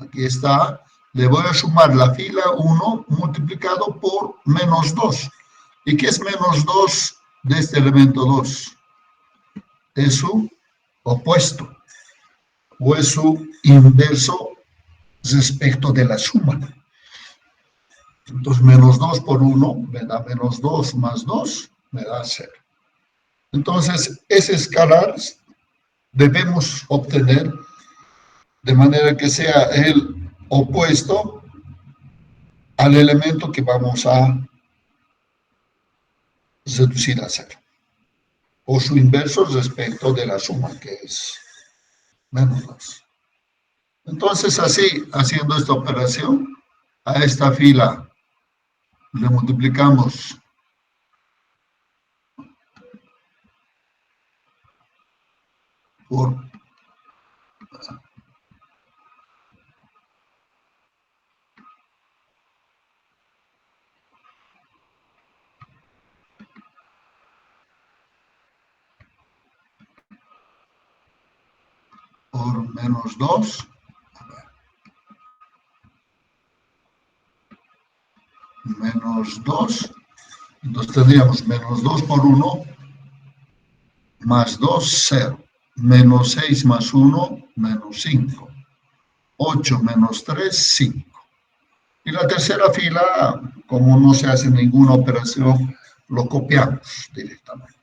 aquí está, le voy a sumar la fila 1 multiplicado por menos 2. ¿Y qué es menos 2 de este elemento 2? Es su opuesto, o es su inverso respecto de la suma. Entonces, menos 2 por 1 me da menos 2 más 2 me da 0. Entonces, ese escalar debemos obtener de manera que sea el opuesto al elemento que vamos a reducir a 0. O su inverso respecto de la suma, que es menos 2. Entonces, así, haciendo esta operación, a esta fila le multiplicamos por menos 2, menos 2, entonces tendríamos menos 2 por 1, más 2, 0, menos 6 más 1, menos 5, 8 menos 3, 5. Y la tercera fila, como no se hace ninguna operación, lo copiamos directamente.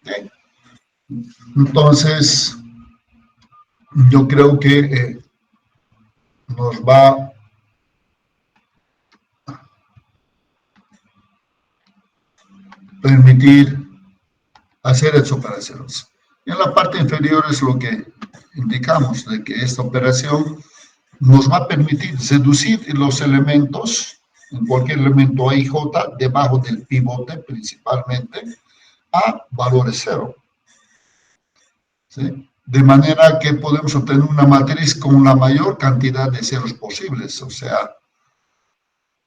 ¿Okay? Entonces, yo creo que nos va a permitir hacer estas operaciones. Y en la parte inferior es lo que indicamos, de que esta operación nos va a permitir reducir los elementos, en cualquier elemento A y J, debajo del pivote principalmente, a valores cero. ¿Sí? De manera que podemos obtener una matriz con la mayor cantidad de ceros posibles, o sea,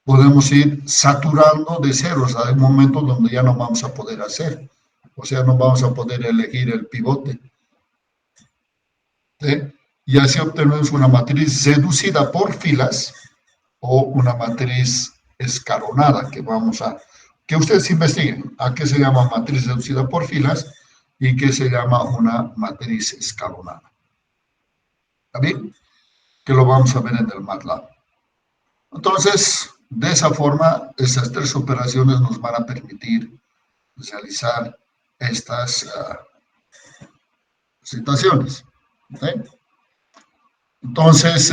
podemos ir saturando de ceros a un momento donde ya no vamos a poder hacer, o sea, no vamos a poder elegir el pivote. ¿Sí? Y así obtenemos una matriz reducida por filas o una matriz escalonada que ustedes investiguen a qué se llama matriz reducida por filas y qué se llama una matriz escalonada. ¿Está bien? Que lo vamos a ver en el MATLAB. Entonces, de esa forma, esas tres operaciones nos van a permitir realizar estas situaciones. ¿Sí? Entonces,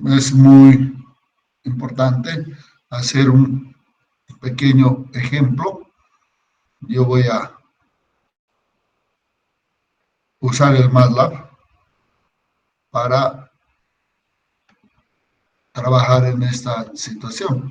es muy importante hacer un pequeño ejemplo. Yo voy a usar el MATLAB para trabajar en esta situación.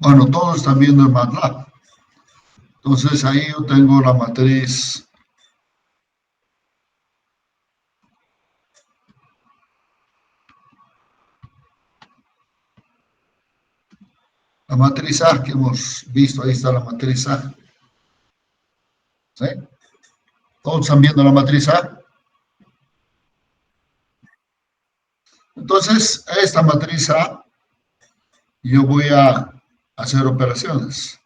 Bueno, todos están viendo el MATLAB. Entonces ahí yo tengo la matriz A que hemos visto, ahí está la matriz A. ¿Sí? ¿Todos están viendo la matriz A? Entonces, a esta matriz A, yo voy a hacer operaciones.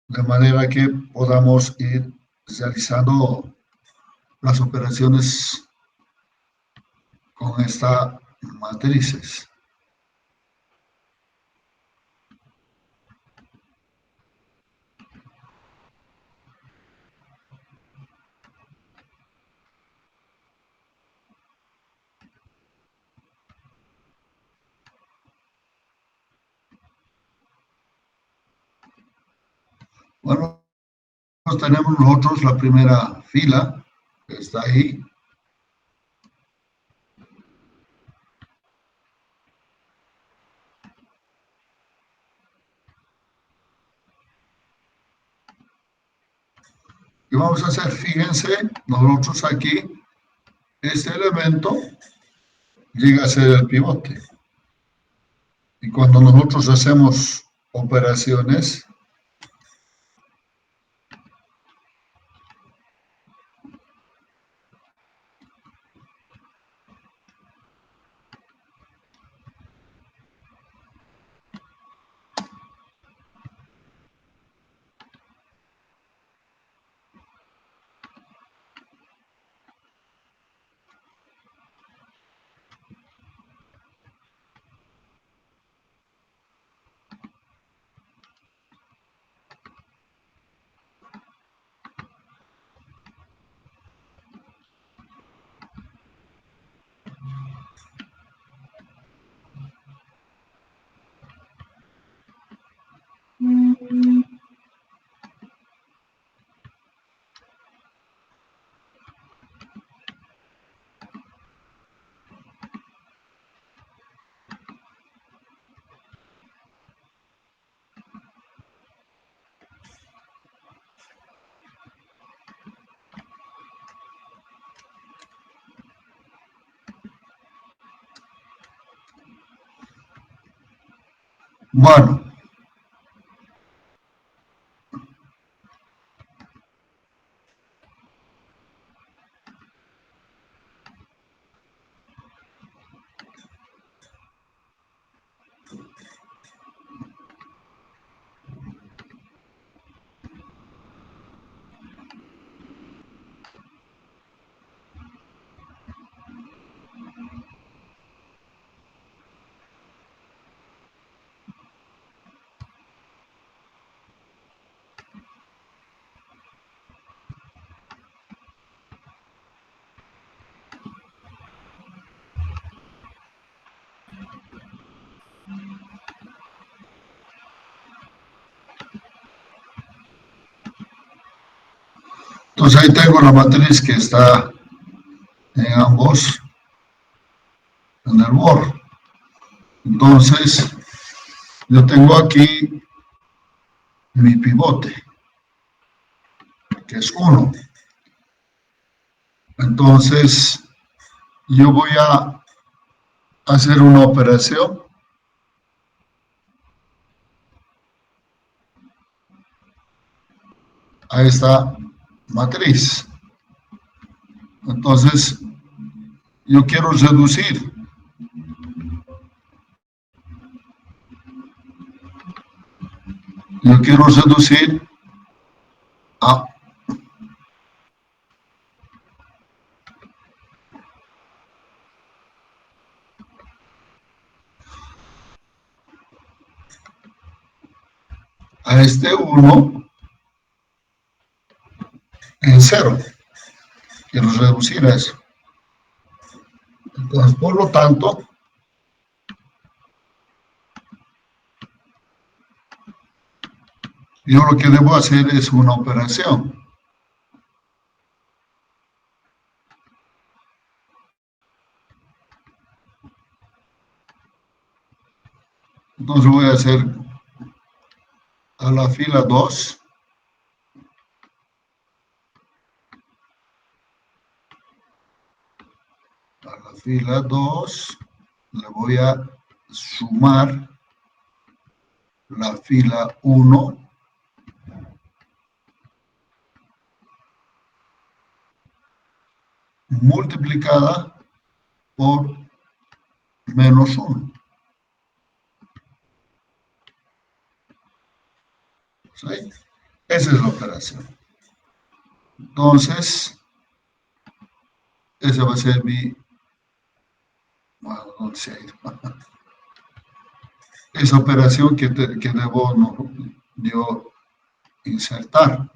De manera que podamos ir realizando las operaciones con estas matrices. Bueno, tenemos nosotros la primera fila, que está ahí. Y vamos a hacer, fíjense, nosotros aquí, este elemento llega a ser el pivote. Y cuando nosotros hacemos operaciones, bueno, entonces ahí tengo la matriz que está en ambos, en el Word. Entonces, yo tengo aquí mi pivote, que es 1. Entonces, yo voy a hacer una operación a esta matriz. Entonces, yo quiero reducir. Yo quiero reducir a este 1 en 0. Quiero reducir a eso. Entonces, por lo tanto, yo lo que debo hacer es una operación. Entonces voy a hacer a la fila 2, a la fila 2 le voy a sumar la fila 1 multiplicada por menos 1. ¿Sí? Esa es la operación. Entonces, esa va a ser mi... Bueno, ¿dónde se ha ido? Esa operación que debo yo insertar.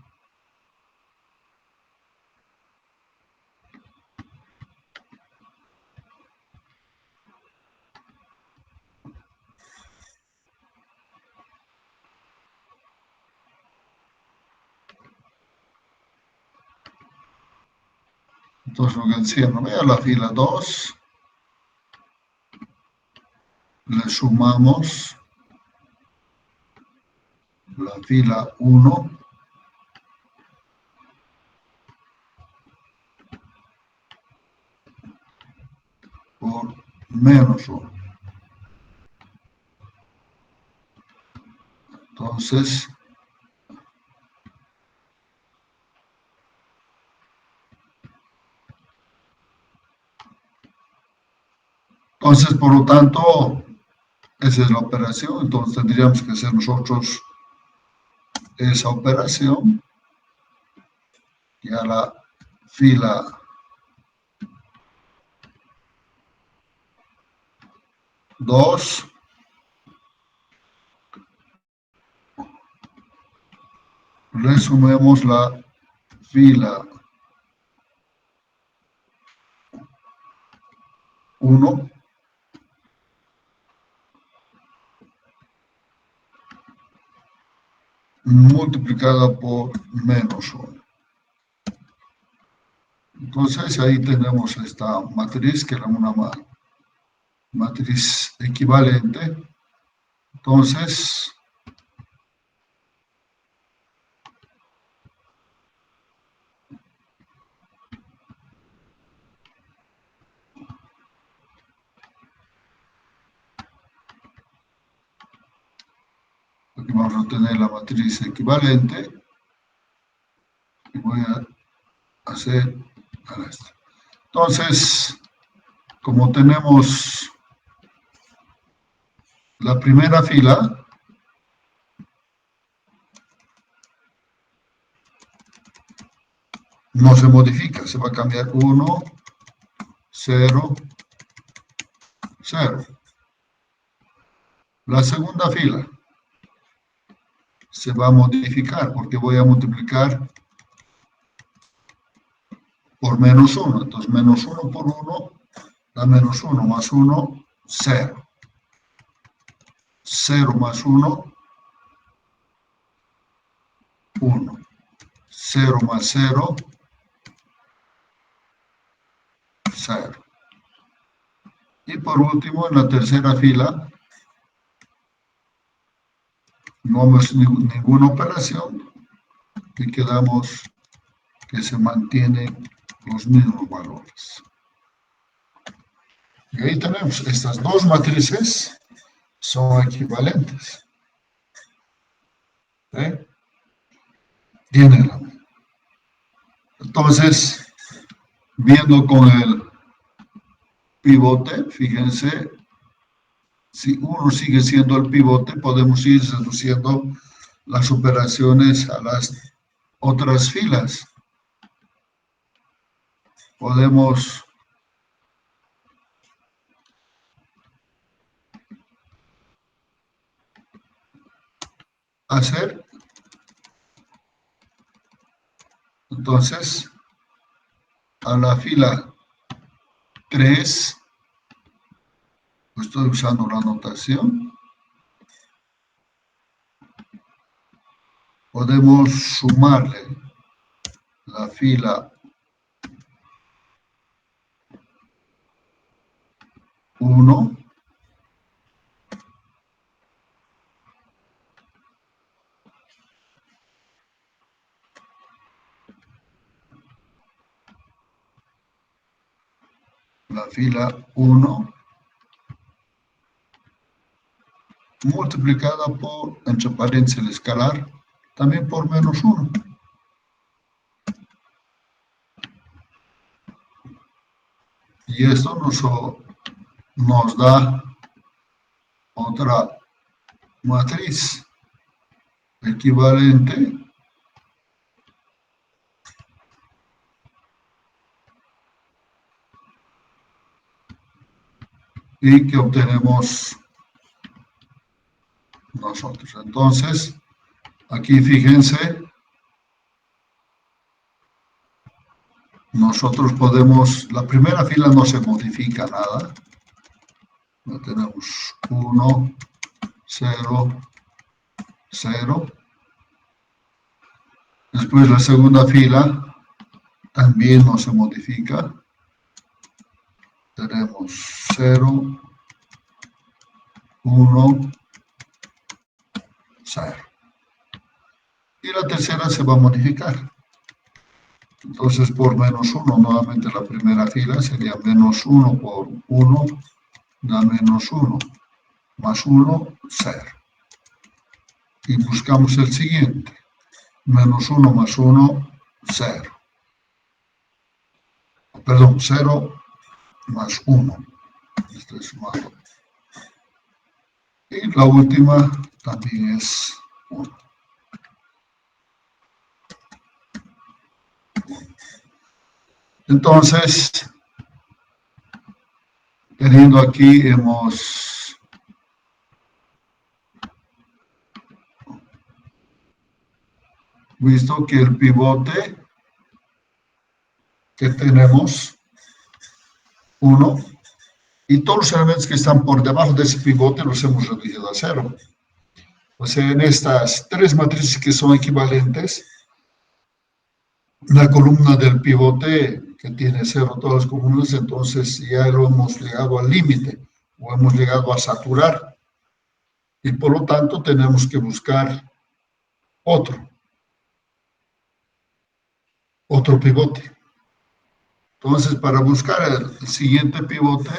Entonces lo que decía, no vea la fila 2, le sumamos la fila 1 por menos 1. Entonces, por lo tanto, esa es la operación. Entonces tendríamos que hacer nosotros esa operación y a la fila 2 le sumemos la fila 1 multiplicada por menos 1. Entonces ahí tenemos esta matriz que era una matriz equivalente. Entonces, aquí vamos a tener la matriz equivalente y voy a hacer esto. Entonces, como tenemos la primera fila, no se modifica, se va a cambiar 1, 0, 0. La segunda fila se va a modificar porque voy a multiplicar por menos 1. Entonces, menos 1 por 1 da menos 1 más 1, 0. 0 más 1, 1. 0 más 0, 0. Y por último, en la tercera fila, no hemos ninguna operación y quedamos que se mantienen los mismos valores. Y ahí tenemos estas dos matrices, son equivalentes. ¿Sí? Tienen la misma. Entonces, viendo con el pivote, fíjense, si uno sigue siendo el pivote, podemos ir reduciendo las operaciones a las otras filas. Podemos hacer, entonces, a la fila 3, estoy usando la notación, podemos sumarle la fila 1 la fila 1 multiplicada por, entre paréntesis, el escalar, también por menos 1. Y esto nos da otra matriz equivalente y que obtenemos nosotros. Entonces, aquí fíjense, nosotros podemos, la primera fila no se modifica nada. Ya tenemos 1, 0, 0. Después la segunda fila también no se modifica. Tenemos 0, 1, 0. Y la tercera se va a modificar. Entonces, por menos 1, nuevamente la primera fila sería menos 1 por 1, da menos 1, más 1, 0. Y buscamos el siguiente. Menos 1 más 1, 0. Perdón, 0 más 1. Estoy sumando. Y la última también es 1. Entonces, teniendo aquí, hemos visto que el pivote que tenemos, 1, y todos los elementos que están por debajo de ese pivote los hemos reducido a 0. O sea, en estas tres matrices que son equivalentes, la columna del pivote que tiene 0 todas las columnas, entonces ya lo hemos llegado al límite o hemos llegado a saturar y por lo tanto tenemos que buscar otro pivote. Entonces, para buscar el siguiente pivote,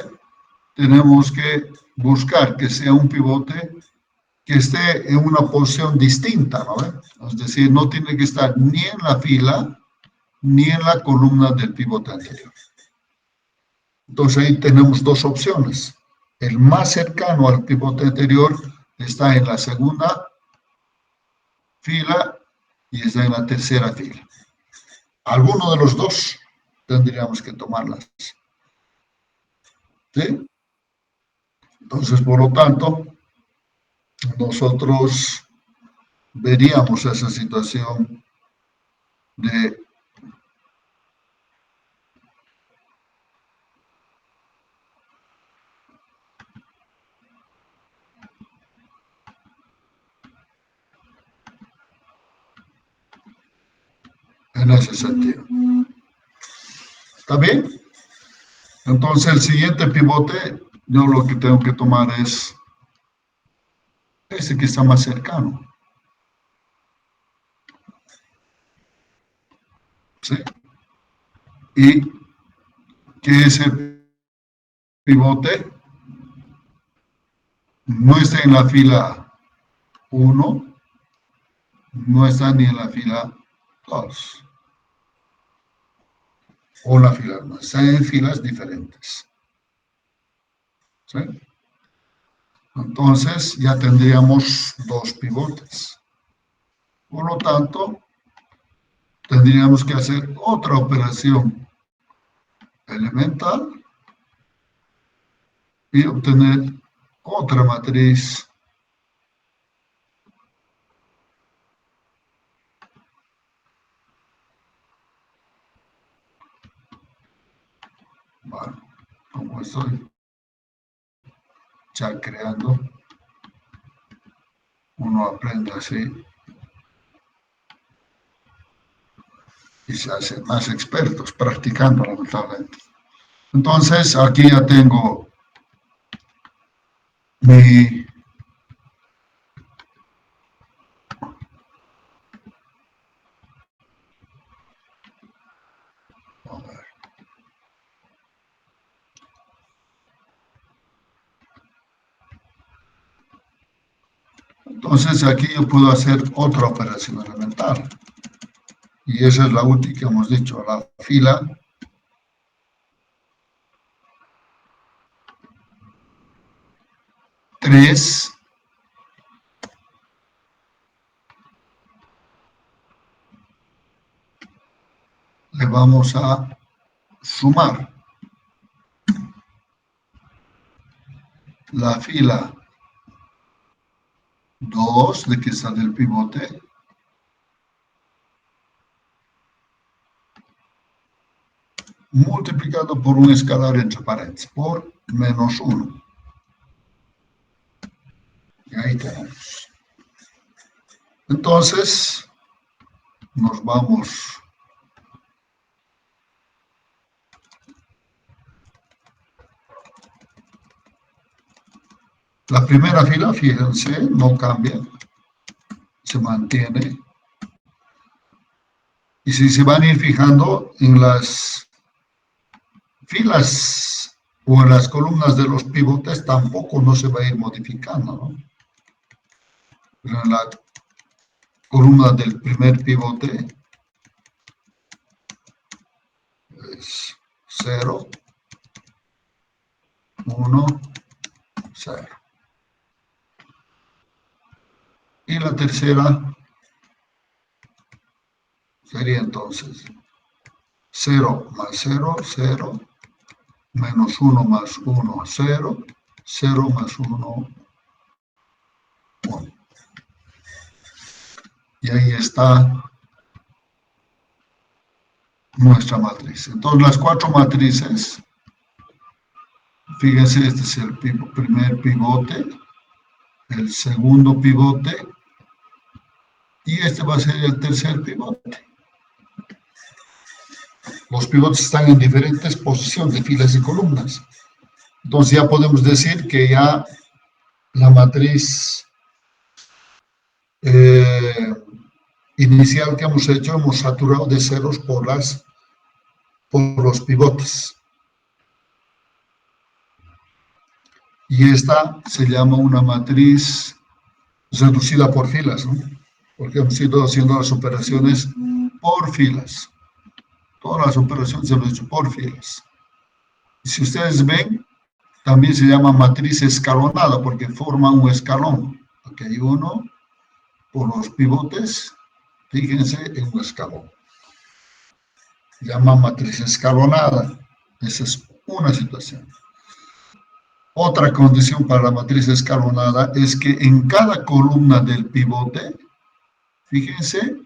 tenemos que buscar que sea un pivote que esté en una posición distinta, ¿no? Es decir, no tiene que estar ni en la fila ni en la columna del pivote anterior. Entonces ahí tenemos dos opciones. El más cercano al pivote anterior está en la segunda fila y está en la tercera fila. Alguno de los dos tendríamos que tomarlas. ¿Sí? Entonces, por lo tanto, nosotros veríamos esa situación de en ese sentido. ¿Está bien? Entonces, el siguiente pivote, yo lo que tengo que tomar es ese que está más cercano. ¿Sí? Y que ese pivote no esté en la fila 1, no está ni en la fila 2. O la fila 1, están en filas diferentes. ¿Sí? Entonces ya tendríamos dos pivotes. Por lo tanto, tendríamos que hacer otra operación elemental y obtener otra matriz bueno, como estoy ya creando, uno aprende así y se hace más expertos practicando, lamentablemente. Entonces, aquí ya tengo mi entonces aquí yo puedo hacer otra operación elemental. Y esa es la última que hemos dicho, la fila tres le vamos a sumar la fila 2 de que sale el pivote multiplicado por un escalar entre paréntesis, por menos 1. Y ahí tenemos. Entonces, nos vamos la primera fila, fíjense, no cambia, se mantiene. Y si se van a ir fijando en las filas o en las columnas de los pivotes, tampoco no se va a ir modificando, ¿no? Pero en la columna del primer pivote es 0, 1, 0. Y la tercera sería entonces 0 más 0, 0, menos 1 más 1, 0, 0 más 1, 1. Y ahí está nuestra matriz. Entonces, las cuatro matrices, fíjense, este es el primer pivote, el segundo pivote, y este va a ser el tercer pivote. Los pivotes están en diferentes posiciones de filas y columnas. Entonces ya podemos decir que ya la matriz inicial que hemos hecho, hemos saturado de ceros por los pivotes. Y esta se llama una matriz reducida por filas, ¿no? Porque hemos ido haciendo las operaciones por filas. Todas las operaciones se han hecho por filas. Y si ustedes ven, también se llama matriz escalonada porque forma un escalón. Aquí hay uno por los pivotes, fíjense en un escalón. Se llama matriz escalonada. Esa es una situación. Otra condición para la matriz escalonada es que en cada columna del pivote, fíjense,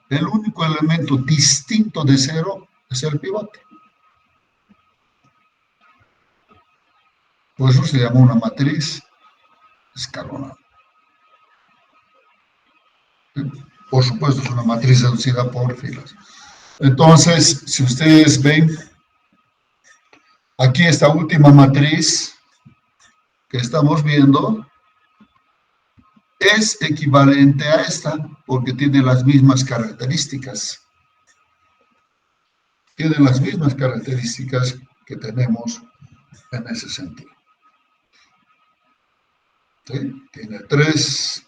el único elemento distinto de cero es el pivote. Por eso se llama una matriz escalonada. Por supuesto, es una matriz reducida por filas. Entonces, si ustedes ven, aquí esta última matriz que estamos viendo es equivalente a esta porque tiene las mismas características. Tiene las mismas características que tenemos en ese sentido. ¿Sí? Tiene 3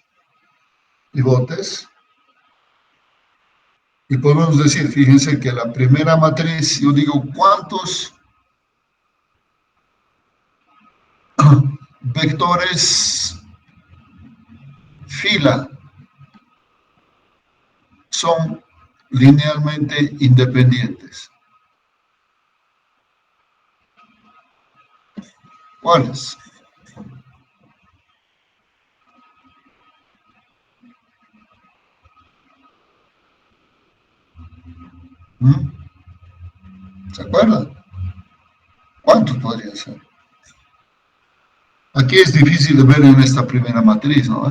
pivotes. Y podemos decir, fíjense que la primera matriz, yo digo, ¿cuántos vectores fila son linealmente independientes? ¿Cuáles? ¿Se acuerdan? ¿Cuántos podrían ser? Aquí es difícil de ver en esta primera matriz, ¿no?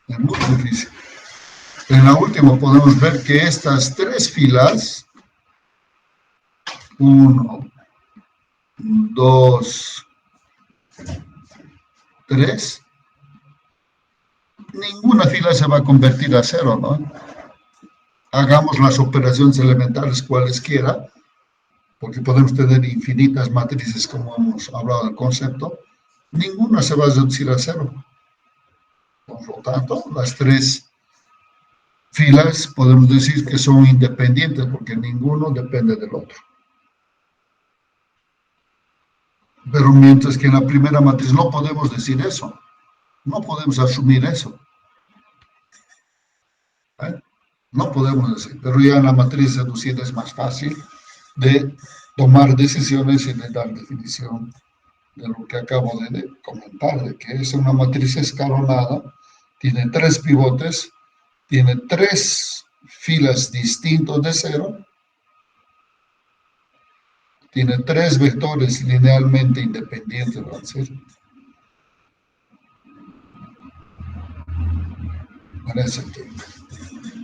Es muy difícil. En la última podemos ver que estas 3 filas, 1, 2, 3, ninguna fila se va a convertir a 0, ¿no? Hagamos las operaciones elementales cualesquiera, porque podemos tener infinitas matrices como hemos hablado del concepto, ninguna se va a reducir a 0. Por lo tanto, las 3 filas podemos decir que son independientes porque ninguno depende del otro. Pero mientras que en la primera matriz no podemos decir eso, no podemos asumir eso. ¿Eh? No podemos decir, pero ya en la matriz reducida es más fácil de tomar decisiones y de dar definición de lo que acabo de comentar, de que es una matriz escalonada, tiene 3 pivotes, tiene 3 filas distintos de 0, tiene 3 vectores linealmente independientes, vamos a decir. En ese sentido.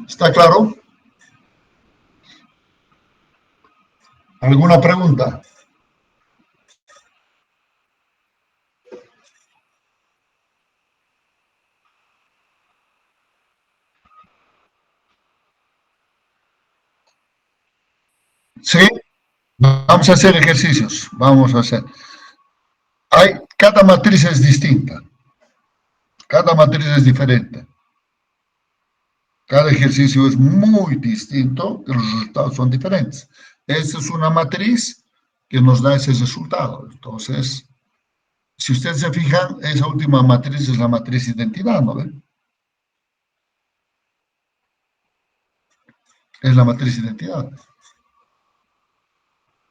¿Está claro? ¿Alguna pregunta? ¿Sí? Vamos a hacer ejercicios. Vamos a hacer. Cada matriz es distinta. Cada matriz es diferente. Cada ejercicio es muy distinto, los resultados son diferentes. Esta es una matriz que nos da ese resultado. Entonces, si ustedes se fijan, esa última matriz es la matriz identidad, ¿no ven? Es la matriz identidad.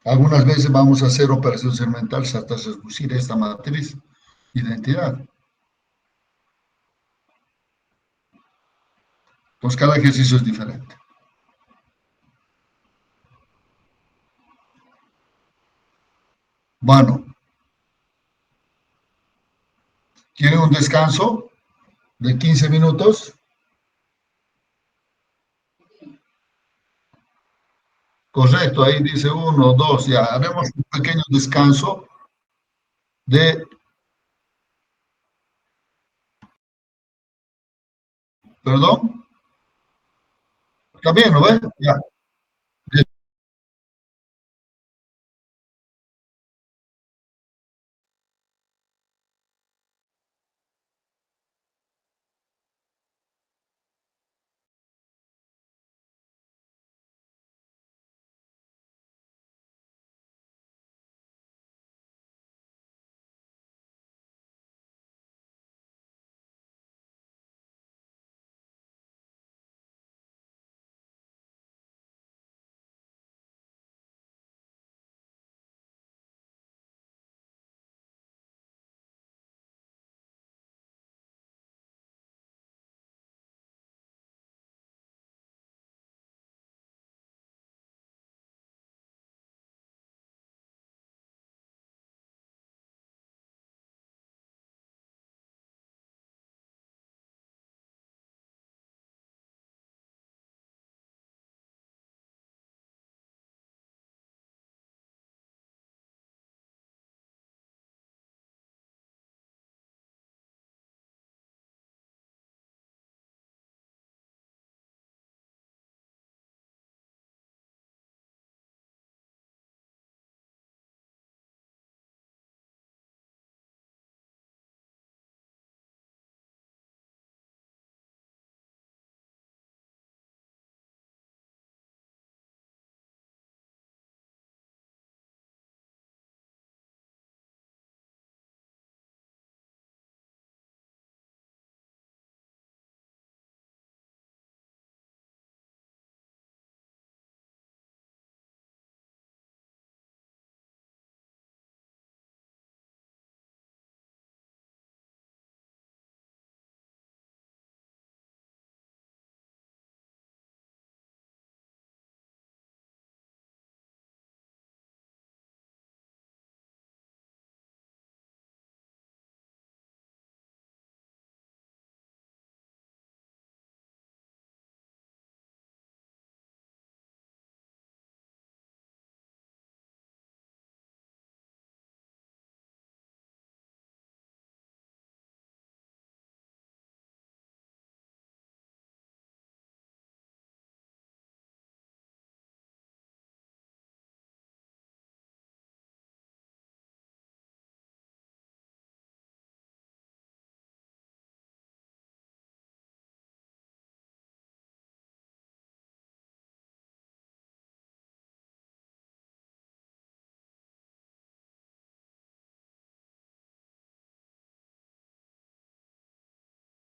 Algunas veces vamos a hacer operaciones mentales hasta reducir esta matriz identidad. Pues cada ejercicio es diferente. Bueno. ¿Quieren un descanso de 15 minutos? Correcto, ahí dice 1, 2, ya. Haremos un pequeño descanso de... ¿Perdón? ¿Está bien, no ven? Ya.